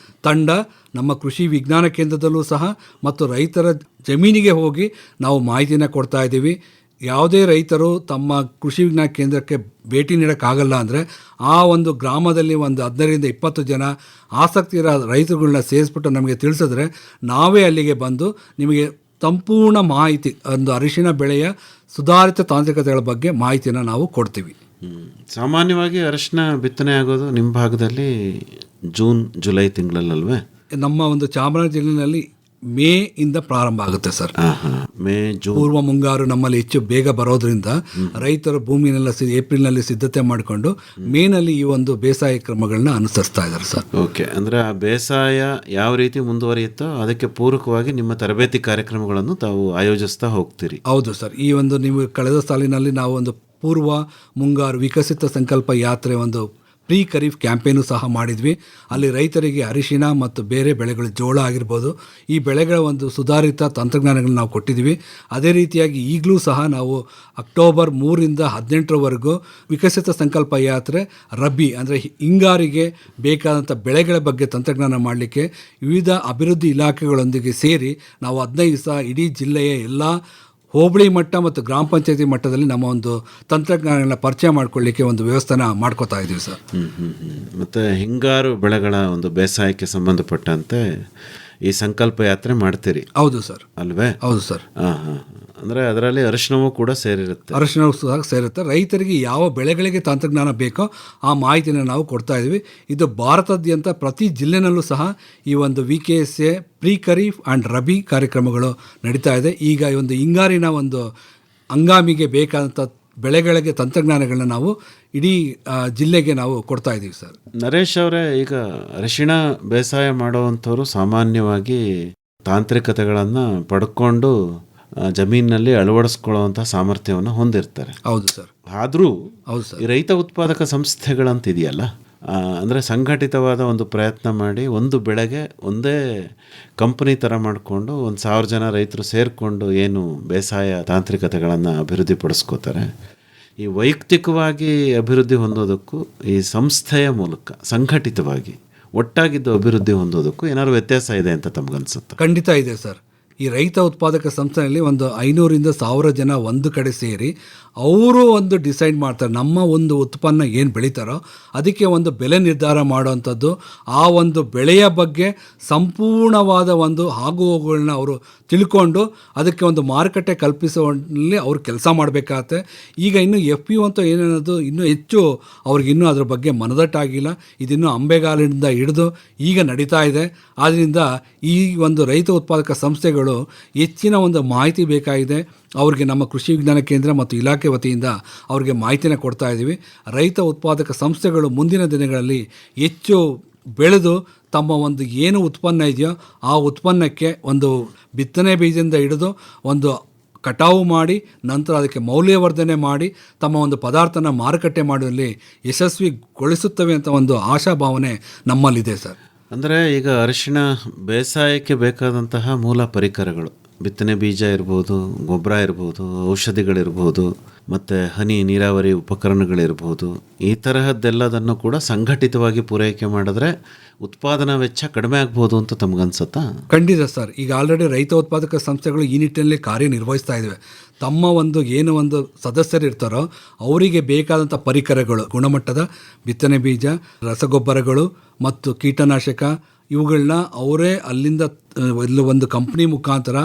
ತಂಡ ನಮ್ಮ ಕೃಷಿ ವಿಜ್ಞಾನ ಕೇಂದ್ರದಲ್ಲೂ ಸಹ ಮತ್ತು ರೈತರ ಜಮೀನಿಗೆ ಹೋಗಿ ನಾವು ಮಾಹಿತಿನ ಕೊಡ್ತಾ ಇದ್ದೀವಿ. ಯಾವುದೇ ರೈತರು ತಮ್ಮ ಕೃಷಿ ವಿಜ್ಞಾನ ಕೇಂದ್ರಕ್ಕೆ ಭೇಟಿ ನೀಡೋಕ್ಕಾಗಲ್ಲ ಅಂದರೆ ಆ ಒಂದು ಗ್ರಾಮದಲ್ಲಿ ಒಂದು 15-20 ಜನ ಆಸಕ್ತಿ ಇರೋ ರೈತರುಗಳನ್ನ ಸೇರಿಸ್ಬಿಟ್ಟು ನಮಗೆ ತಿಳಿಸಿದ್ರೆ ನಾವೇ ಅಲ್ಲಿಗೆ ಬಂದು ನಿಮಗೆ ಸಂಪೂರ್ಣ ಮಾಹಿತಿ, ಒಂದು ಅರಿಶಿಣ ಬೆಳೆಯ ಸುಧಾರಿತ ತಾಂತ್ರಿಕತೆಗಳ ಬಗ್ಗೆ ಮಾಹಿತಿಯನ್ನು ನಾವು ಕೊಡ್ತೀವಿ. ಸಾಮಾನ್ಯವಾಗಿ ಅರಿಶಿಣ ಬಿತ್ತನೆ ಆಗೋದು ನಿಮ್ಮ ಭಾಗದಲ್ಲಿ ಜೂನ್ ಜುಲೈ ತಿಂಗಳಲ್ಲಲ್ವೇ? ನಮ್ಮ ಒಂದು ಚಾಮರಾಜನಗರ ಜಿಲ್ಲೆಯಲ್ಲಿ ಮೇ ಇಂದ ಪ್ರಾರಂಭ ಆಗುತ್ತೆ ಸರ್. ಮೇ ಜೂನ್ ಪೂರ್ವ ಮುಂಗಾರು ನಮ್ಮಲ್ಲಿ ಹೆಚ್ಚು ಬೇಗ ಬರೋದ್ರಿಂದ ರೈತರು ಭೂಮಿನೆಲ್ಲ ಏಪ್ರಿಲ್ನಲ್ಲಿ ಸಿದ್ಧತೆ ಮಾಡಿಕೊಂಡು ಮೇನಲ್ಲಿ ಈ ಒಂದು ಬೇಸಾಯ ಕ್ರಮಗಳನ್ನ ಅನುಸರಿಸ್ತಾ ಇದ್ದಾರೆ ಸರ್. ಓಕೆ, ಅಂದರೆ ಆ ಬೇಸಾಯ ಯಾವ ರೀತಿ ಮುಂದುವರಿಯುತ್ತೋ ಅದಕ್ಕೆ ಪೂರಕವಾಗಿ ನಿಮ್ಮ ತರಬೇತಿ ಕಾರ್ಯಕ್ರಮಗಳನ್ನು ತಾವು ಆಯೋಜಿಸ್ತಾ ಹೋಗ್ತೀರಿ. ಹೌದು ಸರ್. ಈ ಒಂದು ನೀವು ಕಳೆದ ಸಾಲಿನಲ್ಲಿ ನಾವು ಒಂದು ಪೂರ್ವ ಮುಂಗಾರು ವಿಕಸಿತ ಸಂಕಲ್ಪ ಯಾತ್ರೆ ಒಂದು ಪ್ರೀ ಖರೀಫ್ ಕ್ಯಾಂಪೇನು ಸಹ ಮಾಡಿದ್ವಿ. ಅಲ್ಲಿ ರೈತರಿಗೆ ಅರಿಶಿಣ ಮತ್ತು ಬೇರೆ ಬೆಳೆಗಳು, ಜೋಳ ಆಗಿರ್ಬೋದು, ಈ ಬೆಳೆಗಳ ಒಂದು ಸುಧಾರಿತ ತಂತ್ರಜ್ಞಾನಗಳನ್ನ ನಾವು ಕೊಟ್ಟಿದ್ದೀವಿ. ಅದೇ ರೀತಿಯಾಗಿ ಈಗಲೂ ಸಹ ನಾವು ಅಕ್ಟೋಬರ್ 3ರಿಂದ 18ರವರೆಗೂ ವಿಕಸಿತ ಸಂಕಲ್ಪ ಯಾತ್ರೆ ರಬ್ಬಿ ಅಂದರೆ ಹಿಂಗಾರಿಗೆ ಬೇಕಾದಂಥ ಬೆಳೆಗಳ ಬಗ್ಗೆ ತಂತ್ರಜ್ಞಾನ ಮಾಡಲಿಕ್ಕೆ ವಿವಿಧ ಅಭಿವೃದ್ಧಿ ಇಲಾಖೆಗಳೊಂದಿಗೆ ಸೇರಿ ನಾವು 15 ದಿವಸ ಇಡೀ ಜಿಲ್ಲೆಯ ಎಲ್ಲ ಹೋಬಳಿ ಮಟ್ಟ ಮತ್ತು ಗ್ರಾಮ ಪಂಚಾಯತಿ ಮಟ್ಟದಲ್ಲಿ ನಮ್ಮ ಒಂದು ತಂತ್ರಜ್ಞಾನಗಳನ್ನ ಪರಿಚಯ ಮಾಡ್ಕೊಳ್ಳಿಕ್ಕೆ ಒಂದು ವ್ಯವಸ್ಥೆನ ಮಾಡ್ಕೋತಾ ಇದ್ದೀವಿ ಸರ್. ಮತ್ತು ಹಿಂಗಾರು ಬೆಳೆಗಳ ಒಂದು ಬೇಸಾಯಕ್ಕೆ ಸಂಬಂಧಪಟ್ಟಂತೆ ಈ ಸಂಕಲ್ಪ ಯಾತ್ರೆ ಮಾಡ್ತೀರಿ? ಹೌದು ಸರ್. ಅಲ್ವೇ? ಹೌದು ಸರ್. ಅಂದರೆ ಅದರಲ್ಲಿ ಅರಿಶಿಣವೂ ಕೂಡ ಸೇರಿರುತ್ತೆ. ಅರಿಶಿಣವೂ ಸಹ ಸೇರುತ್ತೆ. ರೈತರಿಗೆ ಯಾವ ಬೆಳೆಗಳಿಗೆ ತಂತ್ರಜ್ಞಾನ ಬೇಕೋ ಆ ಮಾಹಿತಿನ ನಾವು ಕೊಡ್ತಾ ಇದ್ದೀವಿ. ಇದು ಭಾರತಾದ್ಯಂತ ಪ್ರತಿ ಜಿಲ್ಲೆನಲ್ಲೂ ಸಹ ಈ ಒಂದು VKSA pre kharif and rabi ಕಾರ್ಯಕ್ರಮಗಳು ನಡೀತಾ ಇದೆ. ಈಗ ಈ ಒಂದು ಹಿಂಗಾರಿನ ಒಂದು ಹಂಗಾಮಿಗೆ ಬೇಕಾದಂಥ ಬೆಳೆಗಳಿಗೆ ತಂತ್ರಜ್ಞಾನಗಳನ್ನ ನಾವು ಇಡೀ ಜಿಲ್ಲೆಗೆ ನಾವು ಕೊಡ್ತಾ ಇದ್ದೀವಿ ಸರ್. ನರೇಶ್ ಅವರೇ, ಈಗ ಅರಿಶಿಣ ಬೇಸಾಯ ಮಾಡುವಂಥವ್ರು ಸಾಮಾನ್ಯವಾಗಿ ತಾಂತ್ರಿಕತೆಗಳನ್ನು ಪಡ್ಕೊಂಡು ಜಮೀನಿನಲ್ಲಿ ಅಳವಡಿಸ್ಕೊಳ್ಳುವಂಥ ಸಾಮರ್ಥ್ಯವನ್ನು ಹೊಂದಿರ್ತಾರೆ. ಹೌದು ಸರ್. ಆದರೂ ಹೌದು ಸರ್, ಈ ರೈತ ಉತ್ಪಾದಕ ಸಂಸ್ಥೆಗಳಂತಿದೆಯಲ್ಲ, ಅಂದರೆ ಸಂಘಟಿತವಾದ ಒಂದು ಪ್ರಯತ್ನ ಮಾಡಿ ಒಂದು ಬೆಳೆಗೆ ಒಂದೇ ಕಂಪನಿ ಥರ ಮಾಡಿಕೊಂಡು 1000 ಜನ ರೈತರು ಸೇರಿಕೊಂಡು ಏನು ಬೇಸಾಯ ತಾಂತ್ರಿಕತೆಗಳನ್ನು ಅಭಿವೃದ್ಧಿಪಡಿಸ್ಕೋತಾರೆ, ಈ ವೈಯಕ್ತಿಕವಾಗಿ ಅಭಿವೃದ್ಧಿ ಹೊಂದೋದಕ್ಕೂ ಈ ಸಂಸ್ಥೆಯ ಮೂಲಕ ಸಂಘಟಿತವಾಗಿ ಒಟ್ಟಾಗಿದ್ದು ಅಭಿವೃದ್ಧಿ ಹೊಂದೋದಕ್ಕೂ ಏನಾದ್ರು ವ್ಯತ್ಯಾಸ ಇದೆ ಅಂತ ತಮಗನ್ಸುತ್ತೆ? ಖಂಡಿತ ಇದೆ ಸರ್. ಈ ರೈತ ಉತ್ಪಾದಕ ಸಂಸ್ಥೆಯಲ್ಲಿ ಒಂದು 500ರಿಂದ 1000 ಜನ ಒಂದು ಕಡೆ ಸೇರಿ ಅವರು ಒಂದು ಡಿಸೈಡ್ ಮಾಡ್ತಾರೆ. ನಮ್ಮ ಒಂದು ಉತ್ಪನ್ನ ಏನು ಬೆಳೀತಾರೋ ಅದಕ್ಕೆ ಒಂದು ಬೆಲೆ ನಿರ್ಧಾರ ಮಾಡುವಂಥದ್ದು, ಆ ಒಂದು ಬೆಳೆಯ ಬಗ್ಗೆ ಸಂಪೂರ್ಣವಾದ ಒಂದು ಆಗುಹೋಗುಗಳನ್ನ ಅವರು ತಿಳ್ಕೊಂಡು ಅದಕ್ಕೆ ಒಂದು ಮಾರುಕಟ್ಟೆ ಕಲ್ಪಿಸುವಲ್ಲಿ ಅವರು ಕೆಲಸ ಮಾಡಬೇಕಾಗತ್ತೆ. ಈಗ ಇನ್ನು FPO ಅಂತ ಏನೇನದು ಇನ್ನೂ ಹೆಚ್ಚು ಅವ್ರಿಗೆ ಇನ್ನೂ ಅದ್ರ ಬಗ್ಗೆ ಮನದಟ್ಟಾಗಿಲ್ಲ. ಇದಿನ್ನೂ ಅಂಬೆಗಾಲಿನಿಂದ ಹಿಡಿದು ಈಗ ನಡೀತಾ ಇದೆ. ಆದ್ದರಿಂದ ಈ ಒಂದು ರೈತ ಉತ್ಪಾದಕ ಸಂಸ್ಥೆಗಳು ಹೆಚ್ಚಿನ ಒಂದು ಮಾಹಿತಿ ಬೇಕಾಗಿದೆ. ಅವ್ರಿಗೆ ನಮ್ಮ ಕೃಷಿ ವಿಜ್ಞಾನ ಕೇಂದ್ರ ಮತ್ತು ಇಲಾಖೆ ವತಿಯಿಂದ ಅವ್ರಿಗೆ ಮಾಹಿತಿನ ಕೊಡ್ತಾ ಇದ್ದೀವಿ. ರೈತ ಉತ್ಪಾದಕ ಸಂಸ್ಥೆಗಳು ಮುಂದಿನ ದಿನಗಳಲ್ಲಿ ಹೆಚ್ಚು ಬೆಳೆದು ತಮ್ಮ ಒಂದು ಏನು ಉತ್ಪನ್ನ ಇದೆಯೋ ಆ ಉತ್ಪನ್ನಕ್ಕೆ ಒಂದು ಬಿತ್ತನೆ ಬೀಜದಿಂದ ಹಿಡಿದು ಒಂದು ಕಟಾವು ಮಾಡಿ ನಂತರ ಅದಕ್ಕೆ ಮೌಲ್ಯವರ್ಧನೆ ಮಾಡಿ ತಮ್ಮ ಒಂದು ಪದಾರ್ಥನ ಮಾರುಕಟ್ಟೆ ಮಾಡುವಲ್ಲಿ ಯಶಸ್ವಿಗೊಳಿಸುತ್ತವೆ ಅಂತ ಒಂದು ಆಶಾಭಾವನೆ ನಮ್ಮಲ್ಲಿದೆ ಸರ್. ಅಂದರೆ ಈಗ ಅರಿಶಿಣ ಬೇಸಾಯಕ್ಕೆ ಬೇಕಾದಂತಹ ಮೂಲ ಪರಿಕರಗಳು, ಬಿತ್ತನೆ ಬೀಜ ಇರ್ಬೋದು, ಗೊಬ್ಬರ ಇರ್ಬೋದು, ಔಷಧಿಗಳಿರ್ಬೋದು, ಮತ್ತು ಹನಿ ನೀರಾವರಿ ಉಪಕರಣಗಳಿರ್ಬೋದು, ಈ ತರಹದ್ದೆಲ್ಲದನ್ನು ಕೂಡ ಸಂಘಟಿತವಾಗಿ ಪೂರೈಕೆ ಮಾಡಿದ್ರೆ ಉತ್ಪಾದನಾ ವೆಚ್ಚ ಕಡಿಮೆ ಆಗ್ಬೋದು ಅಂತ ತಮಗನ್ಸುತ್ತಾ? ಖಂಡಿತ ಸರ್. ಈಗ ಆಲ್ರೆಡಿ ರೈತ ಉತ್ಪಾದಕ ಸಂಸ್ಥೆಗಳು ಈ ನಿಟ್ಟಿನಲ್ಲಿ ಕಾರ್ಯನಿರ್ವಹಿಸ್ತಾ ಇದ್ದಾವೆ. ತಮ್ಮ ಒಂದು ಏನು ಒಂದು ಸದಸ್ಯರು ಇರ್ತಾರೋ ಅವರಿಗೆ ಬೇಕಾದಂಥ ಪರಿಕರಗಳು, ಗುಣಮಟ್ಟದ ಬಿತ್ತನೆ ಬೀಜ, ರಸಗೊಬ್ಬರಗಳು ಮತ್ತು ಕೀಟನಾಶಕ ಇವುಗಳನ್ನ ಅವರೇ ಅಲ್ಲಿಂದ ಒಂದು ಕಂಪ್ನಿ ಮುಖಾಂತರ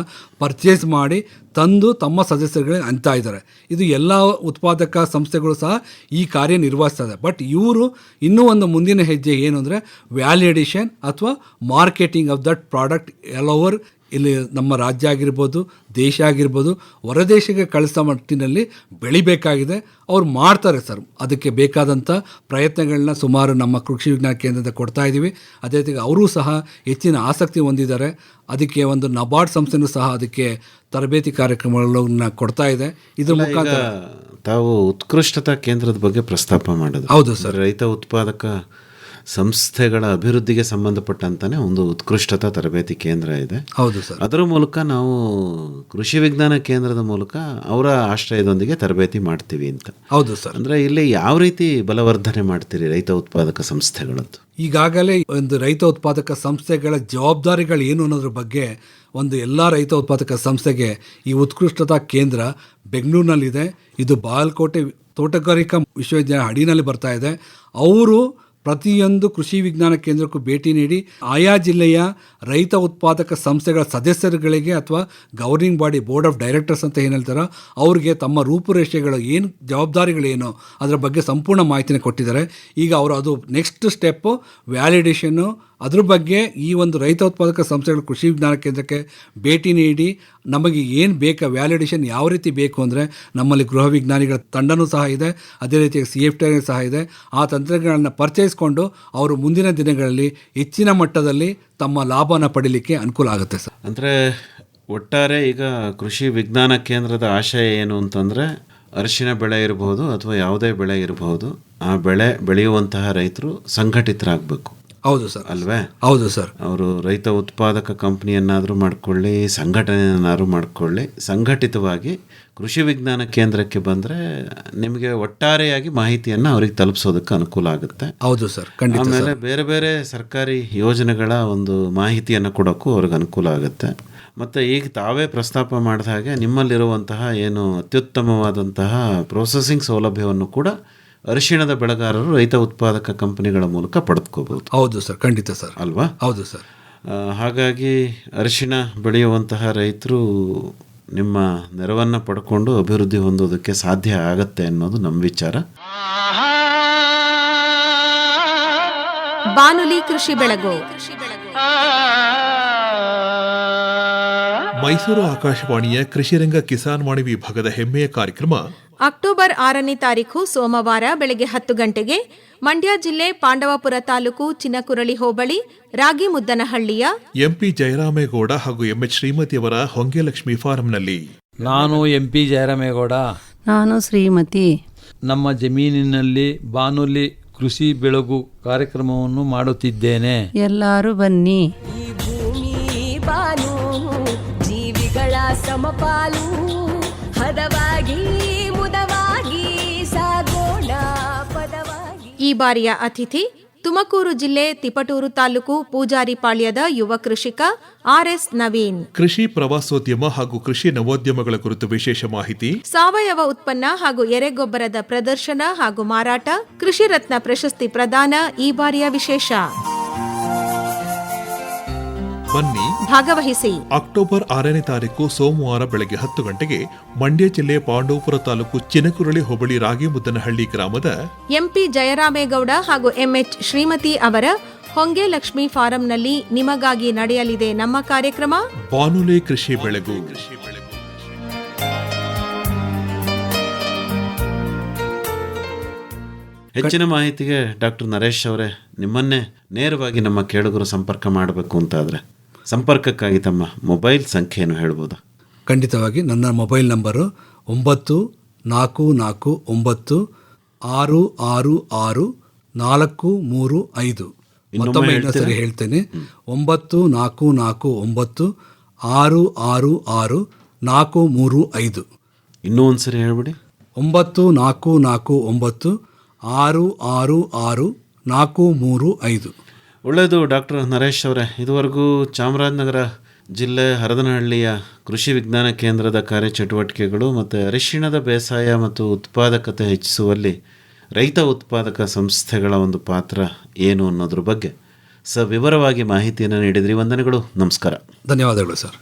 ಪರ್ಚೇಸ್ ಮಾಡಿ ತಂದು ತಮ್ಮ ಸದಸ್ಯರುಗಳಿಗೆ ಅಂತಾ ಇದ್ದಾರೆ. ಇದು ಎಲ್ಲ ಉತ್ಪಾದಕ ಸಂಸ್ಥೆಗಳು ಸಹ ಈ ಕಾರ್ಯ ನಿರ್ವಹಿಸ್ತದೆ. ಬಟ್ ಇವರು ಇನ್ನೂ ಒಂದು ಮುಂದಿನ ಹೆಜ್ಜೆ ಏನು ಅಂದರೆ ವ್ಯಾಲ್ಯೂ ಎಡಿಷನ್ ಅಥವಾ marketing of that product all over ಇಲ್ಲಿ ನಮ್ಮ ರಾಜ್ಯ ಆಗಿರ್ಬೋದು, ದೇಶ ಆಗಿರ್ಬೋದು, ಹೊರದೇಶಕ್ಕೆ ಕಳಿಸೋ ಮಟ್ಟಿನಲ್ಲಿ ಬೆಳಿಬೇಕಾಗಿದೆ. ಅವ್ರು ಮಾಡ್ತಾರೆ ಸರ್. ಅದಕ್ಕೆ ಬೇಕಾದಂಥ ಪ್ರಯತ್ನಗಳನ್ನ ಸುಮಾರು ನಮ್ಮ ಕೃಷಿ ವಿಜ್ಞಾನ ಕೇಂದ್ರದಿಂದ ಕೊಡ್ತಾ ಇದ್ದೀವಿ. ಅದೇ ರೀತಿ ಅವರೂ ಸಹ ಹೆಚ್ಚಿನ ಆಸಕ್ತಿ ಹೊಂದಿದ್ದಾರೆ. ಅದಕ್ಕೆ ಒಂದು ನಬಾರ್ಡ್ ಸಂಸ್ಥೆನೂ ಸಹ ಅದಕ್ಕೆ ತರಬೇತಿ ಕಾರ್ಯಕ್ರಮಗಳನ್ನ ಕೊಡ್ತಾ ಇದೆ. ಇದ್ರ ಮುಖಾಂತರ ತಾವು ಉತ್ಕೃಷ್ಟತಾ ಕೇಂದ್ರದ ಬಗ್ಗೆ ಪ್ರಸ್ತಾಪ ಮಾಡಿದ್ರು. ಹೌದು ಸರ್. ರೈತ ಉತ್ಪಾದಕ ಸಂಸ್ಥೆಗಳ ಅಭಿವೃದ್ಧಿಗೆ ಸಂಬಂಧಪಟ್ಟಂತಾನೆ ಒಂದು ಉತ್ಕೃಷ್ಟತಾ ತರಬೇತಿ ಕೇಂದ್ರ ಇದೆ. ಹೌದು ಸರ್. ಅದರ ಮೂಲಕ ನಾವು ಕೃಷಿ ವಿಜ್ಞಾನ ಕೇಂದ್ರದ ಮೂಲಕ ಅವರ ಆಶ್ರಯದೊಂದಿಗೆ ತರಬೇತಿ ಮಾಡ್ತೀವಿ ಅಂತ. ಹೌದು ಸರ್. ಅಂದರೆ ಇಲ್ಲಿ ಯಾವ ರೀತಿ ಬಲವರ್ಧನೆ ಮಾಡ್ತೀರಿ ರೈತ ಉತ್ಪಾದಕ ಸಂಸ್ಥೆಗಳದ್ದು? ಈಗಾಗಲೇ ಒಂದು ರೈತ ಉತ್ಪಾದಕ ಸಂಸ್ಥೆಗಳ ಜವಾಬ್ದಾರಿಗಳು ಏನು ಅನ್ನೋದ್ರ ಬಗ್ಗೆ ಒಂದು ಎಲ್ಲ ರೈತ ಉತ್ಪಾದಕ ಸಂಸ್ಥೆಗೆ ಈ ಉತ್ಕೃಷ್ಟತಾ ಕೇಂದ್ರ ಬೆಂಗಳೂರಿನಲ್ಲಿದೆ. ಇದು ಬಾಗಲಕೋಟೆ ತೋಟಗಾರಿಕಾ ವಿಶ್ವವಿದ್ಯಾಲಯ ಅಡಿನಲ್ಲಿ ಬರ್ತಾ ಇದೆ. ಅವರು ಪ್ರತಿಯೊಂದು ಕೃಷಿ ವಿಜ್ಞಾನ ಕೇಂದ್ರಕ್ಕೂ ಭೇಟಿ ನೀಡಿ ಆಯಾ ಜಿಲ್ಲೆಯ ರೈತ ಉತ್ಪಾದಕ ಸಂಸ್ಥೆಗಳ ಸದಸ್ಯರುಗಳಿಗೆ ಅಥವಾ governing body board of directors ಅಂತ ಏನು ಹೇಳ್ತಾರೋ ಅವ್ರಿಗೆ ತಮ್ಮ ರೂಪುರೇಷೆಗಳು ಏನು ಜವಾಬ್ದಾರಿಗಳೇನು ಅದರ ಬಗ್ಗೆ ಸಂಪೂರ್ಣ ಮಾಹಿತಿನ ಕೊಟ್ಟಿದ್ದಾರೆ. ಈಗ ಅವರು ಅದು ನೆಕ್ಸ್ಟ್ ಸ್ಟೆಪ್ಪು ವ್ಯಾಲಿಡೇಷನ್ನು, ಅದ್ರ ಬಗ್ಗೆ ಈ ಒಂದು ರೈತ ಉತ್ಪಾದಕ ಸಂಸ್ಥೆಗಳ ಕೃಷಿ ವಿಜ್ಞಾನ ಕೇಂದ್ರಕ್ಕೆ ಭೇಟಿ ನೀಡಿ ನಮಗೆ ಏನು ಬೇಕಾ ವ್ಯಾಲಿಡೇಷನ್ ಯಾವ ರೀತಿ ಬೇಕು ಅಂದರೆ ನಮ್ಮಲ್ಲಿ ಗೃಹ ವಿಜ್ಞಾನಿಗಳ ತಂಡನೂ ಸಹ ಇದೆ, ಅದೇ ರೀತಿ CFTI ಸಹ ಇದೆ. ಆ ತಂತ್ರಗಳನ್ನು ಪರಿಚಯಿಸಿಕೊಂಡು ಅವರು ಮುಂದಿನ ದಿನಗಳಲ್ಲಿ ಹೆಚ್ಚಿನ ಮಟ್ಟದಲ್ಲಿ ತಮ್ಮ ಲಾಭನ ಪಡೀಲಿಕ್ಕೆ ಅನುಕೂಲ ಆಗುತ್ತೆ ಸರ್. ಅಂದರೆ ಒಟ್ಟಾರೆ ಈಗ ಕೃಷಿ ವಿಜ್ಞಾನ ಕೇಂದ್ರದ ಆಶಯ ಏನು ಅಂತಂದರೆ ಅರಿಶಿಣ ಬೆಳೆ ಇರಬಹುದು ಅಥವಾ ಯಾವುದೇ ಬೆಳೆ ಇರಬಹುದು, ಆ ಬೆಳೆ ಬೆಳೆಯುವಂತಹ ರೈತರು ಸಂಘಟಿತರಾಗಬೇಕು. ಹೌದು ಸರ್. ಅಲ್ವೇ? ಹೌದು ಸರ್. ಅವರು ರೈತ ಉತ್ಪಾದಕ ಕಂಪ್ನಿಯನ್ನಾದರೂ ಮಾಡಿಕೊಳ್ಳಿ, ಸಂಘಟನೆಯನ್ನಾದರೂ ಮಾಡಿಕೊಳ್ಳಿ, ಸಂಘಟಿತವಾಗಿ ಕೃಷಿ ವಿಜ್ಞಾನ ಕೇಂದ್ರಕ್ಕೆ ಬಂದರೆ ನಿಮಗೆ ಒಟ್ಟಾರೆಯಾಗಿ ಮಾಹಿತಿಯನ್ನು ಅವ್ರಿಗೆ ತಲುಪಿಸೋದಕ್ಕೆ ಅನುಕೂಲ ಆಗುತ್ತೆ. ಹೌದು ಸರ್, ಖಂಡಿತ. ಆಮೇಲೆ ಬೇರೆ ಬೇರೆ ಸರ್ಕಾರಿ ಯೋಜನೆಗಳ ಒಂದು ಮಾಹಿತಿಯನ್ನು ಕೊಡೋಕ್ಕೂ ಅವ್ರಿಗೆ ಅನುಕೂಲ ಆಗುತ್ತೆ. ಮತ್ತು ಈಗ ತಾವೇ ಪ್ರಸ್ತಾಪ ಮಾಡಿದ ಹಾಗೆ ನಿಮ್ಮಲ್ಲಿರುವಂತಹ ಏನು ಅತ್ಯುತ್ತಮವಾದಂತಹ ಪ್ರೊಸೆಸಿಂಗ್ ಸೌಲಭ್ಯವನ್ನು ಕೂಡ ಅರಿಶಿಣದ ಬೆಳೆಗಾರರು ರೈತ ಉತ್ಪಾದಕ ಕಂಪನಿಗಳ ಮೂಲಕ ಪಡೆದುಕೋಬಹುದು. ಹೌದು ಸರ್, ಖಂಡಿತ ಸರ್. ಅಲ್ವಾ? ಹೌದು ಸರ್. ಹಾಗಾಗಿ ಅರಿಶಿಣ ಬೆಳೆಯುವಂತಹ ರೈತರು ನಿಮ್ಮ ನೆರವನ್ನು ಪಡ್ಕೊಂಡು ಅಭಿವೃದ್ಧಿ ಹೊಂದೋದಕ್ಕೆ ಸಾಧ್ಯ ಆಗತ್ತೆ ಅನ್ನೋದು ನಮ್ಮ ವಿಚಾರ. ಬಾನುಲಿ ಕೃಷಿ ಬೆಳಗು ಮೈಸೂರು ಆಕಾಶವಾಣಿಯ ಕೃಷಿರಂಗ ಕಿಸಾನ್ ವಾಣಿ ವಿಭಾಗದ ಹೆಮ್ಮೆಯ ಕಾರ್ಯಕ್ರಮ ಅಕ್ಟೋಬರ್ 6ನೇ ತಾರೀಖು ಸೋಮವಾರ ಬೆಳಗ್ಗೆ 10 ಗಂಟೆಗೆ ಮಂಡ್ಯ ಜಿಲ್ಲೆ ಪಾಂಡವಪುರ ತಾಲೂಕು ಚಿನಕುರಳಿ ಹೋಬಳಿ ರಾಗಿಮುದ್ದನಹಳ್ಳಿಯ MP ಜಯರಾಮೇಗೌಡ ಹಾಗೂ MH ಶ್ರೀಮತಿಯವರ ಹೊಂಗೆಲಕ್ಷ್ಮಿ ಫಾರಂನಲ್ಲಿ. ನಾನು MP ಜಯರಾಮೇಗೌಡ. ನಾನು ಶ್ರೀಮತಿ. ನಮ್ಮ ಜಮೀನಿನಲ್ಲಿ ಬಾನುಲಿ ಕೃಷಿ ಬೆಳಗು ಕಾರ್ಯಕ್ರಮವನ್ನು ಮಾಡುತ್ತಿದ್ದೇನೆ. ಎಲ್ಲರೂ ಬನ್ನಿ. ಈ ಭೂಮಿ ಬಾನು ಜೀವಿಗಳ ಸಮಪಾಲು ಹದವಾಗಿ ಮುದವಾಗಿ ಸಾಗೋಣ ಪದವಾಗಿ. ಈ ಬಾರಿಯ ಅತಿಥಿ ತುಮಕೂರು ಜಿಲ್ಲೆ ತಿಪಟೂರು ತಾಲೂಕು ಪೂಜಾರಿಪಾಳ್ಯದ ಯುವ ಕೃಷಿಕ RS ನವೀನ್. ಕೃಷಿ ಪ್ರವಾಸೋದ್ಯಮ ಹಾಗೂ ಕೃಷಿ ನವೋದ್ಯಮಗಳ ಕುರಿತು ವಿಶೇಷ ಮಾಹಿತಿ, ಸಾವಯವ ಉತ್ಪನ್ನ ಹಾಗೂ ಎರೆಗೊಬ್ಬರದ ಪ್ರದರ್ಶನ ಹಾಗೂ ಮಾರಾಟ, ಕೃಷಿ ರತ್ನ ಪ್ರಶಸ್ತಿ ಪ್ರದಾನ ಈ ಬಾರಿಯ ವಿಶೇಷ. ಬನ್ನಿ, ಭಾಗವಹಿಸಿ. ಅಕ್ಟೋಬರ್ 6ನೇ ತಾರೀಕು ಸೋಮವಾರ ಬೆಳಗ್ಗೆ 10 ಗಂಟೆಗೆ ಮಂಡ್ಯ ಜಿಲ್ಲೆ ಪಾಂಡವಪುರ ತಾಲೂಕು ಚಿನಕುರಳಿ ಹೋಬಳಿ ರಾಗಿಮುದ್ದನಹಳ್ಳಿ ಗ್ರಾಮದ MP ಜಯರಾಮೇಗೌಡ ಹಾಗೂ MH ಶ್ರೀಮತಿ ಅವರ ಹೊಂಗೆ ಲಕ್ಷ್ಮಿ ಫಾರಂನಲ್ಲಿ ನಿಮಗಾಗಿ ನಡೆಯಲಿದೆ ನಮ್ಮ ಕಾರ್ಯಕ್ರಮ ಬಾನುಲಿ ಕೃಷಿ ಬೆಳಗು. ಹೆಚ್ಚಿನ ಮಾಹಿತಿಗೆ ಡಾಕ್ಟರ್ ನರೇಶ್ ಅವರೇ, ನಿಮ್ಮನ್ನೇ ನೇರವಾಗಿ ನಮ್ಮ ಕೇಳುಗರು ಸಂಪರ್ಕ ಮಾಡಬೇಕು ಅಂತಾದರೆ ಸಂಪರ್ಕಕ್ಕಾಗಿ ತಮ್ಮ ಮೊಬೈಲ್ ಸಂಖ್ಯೆಯನ್ನು ಹೇಳ್ಬೋದಾ? ಖಂಡಿತವಾಗಿ. ನನ್ನ ಮೊಬೈಲ್ ನಂಬರು 9449666435. ಮತ್ತೊಮ್ಮೆ ಇನ್ನೊಂದ್ಸರಿ ಹೇಳ್ತೇನೆ, 9449666435. ಇನ್ನೂ ಒಂದ್ಸರಿ ಹೇಳ್ಬಿಡಿ. 9449666435. ಒಳ್ಳೆಯದು ಡಾಕ್ಟರ್ ನರೇಶ್ ಅವರೇ, ಇದುವರೆಗೂ ಚಾಮರಾಜನಗರ ಜಿಲ್ಲೆ ಹರದನಹಳ್ಳಿಯ ಕೃಷಿ ವಿಜ್ಞಾನ ಕೇಂದ್ರದ ಕಾರ್ಯಚಟುವಟಿಕೆಗಳು ಮತ್ತು ಅರಿಶಿಣದ ಬೇಸಾಯ ಮತ್ತು ಉತ್ಪಾದಕತೆ ಹೆಚ್ಚಿಸುವಲ್ಲಿ ರೈತ ಉತ್ಪಾದಕ ಸಂಸ್ಥೆಗಳ ಒಂದು ಪಾತ್ರ ಏನು ಅನ್ನೋದ್ರ ಬಗ್ಗೆ ಸವಿವರವಾಗಿ ಮಾಹಿತಿಯನ್ನು ನೀಡಿದ್ರಿ. ವಂದನೆಗಳು, ನಮಸ್ಕಾರ. ಧನ್ಯವಾದಗಳು ಸರ್.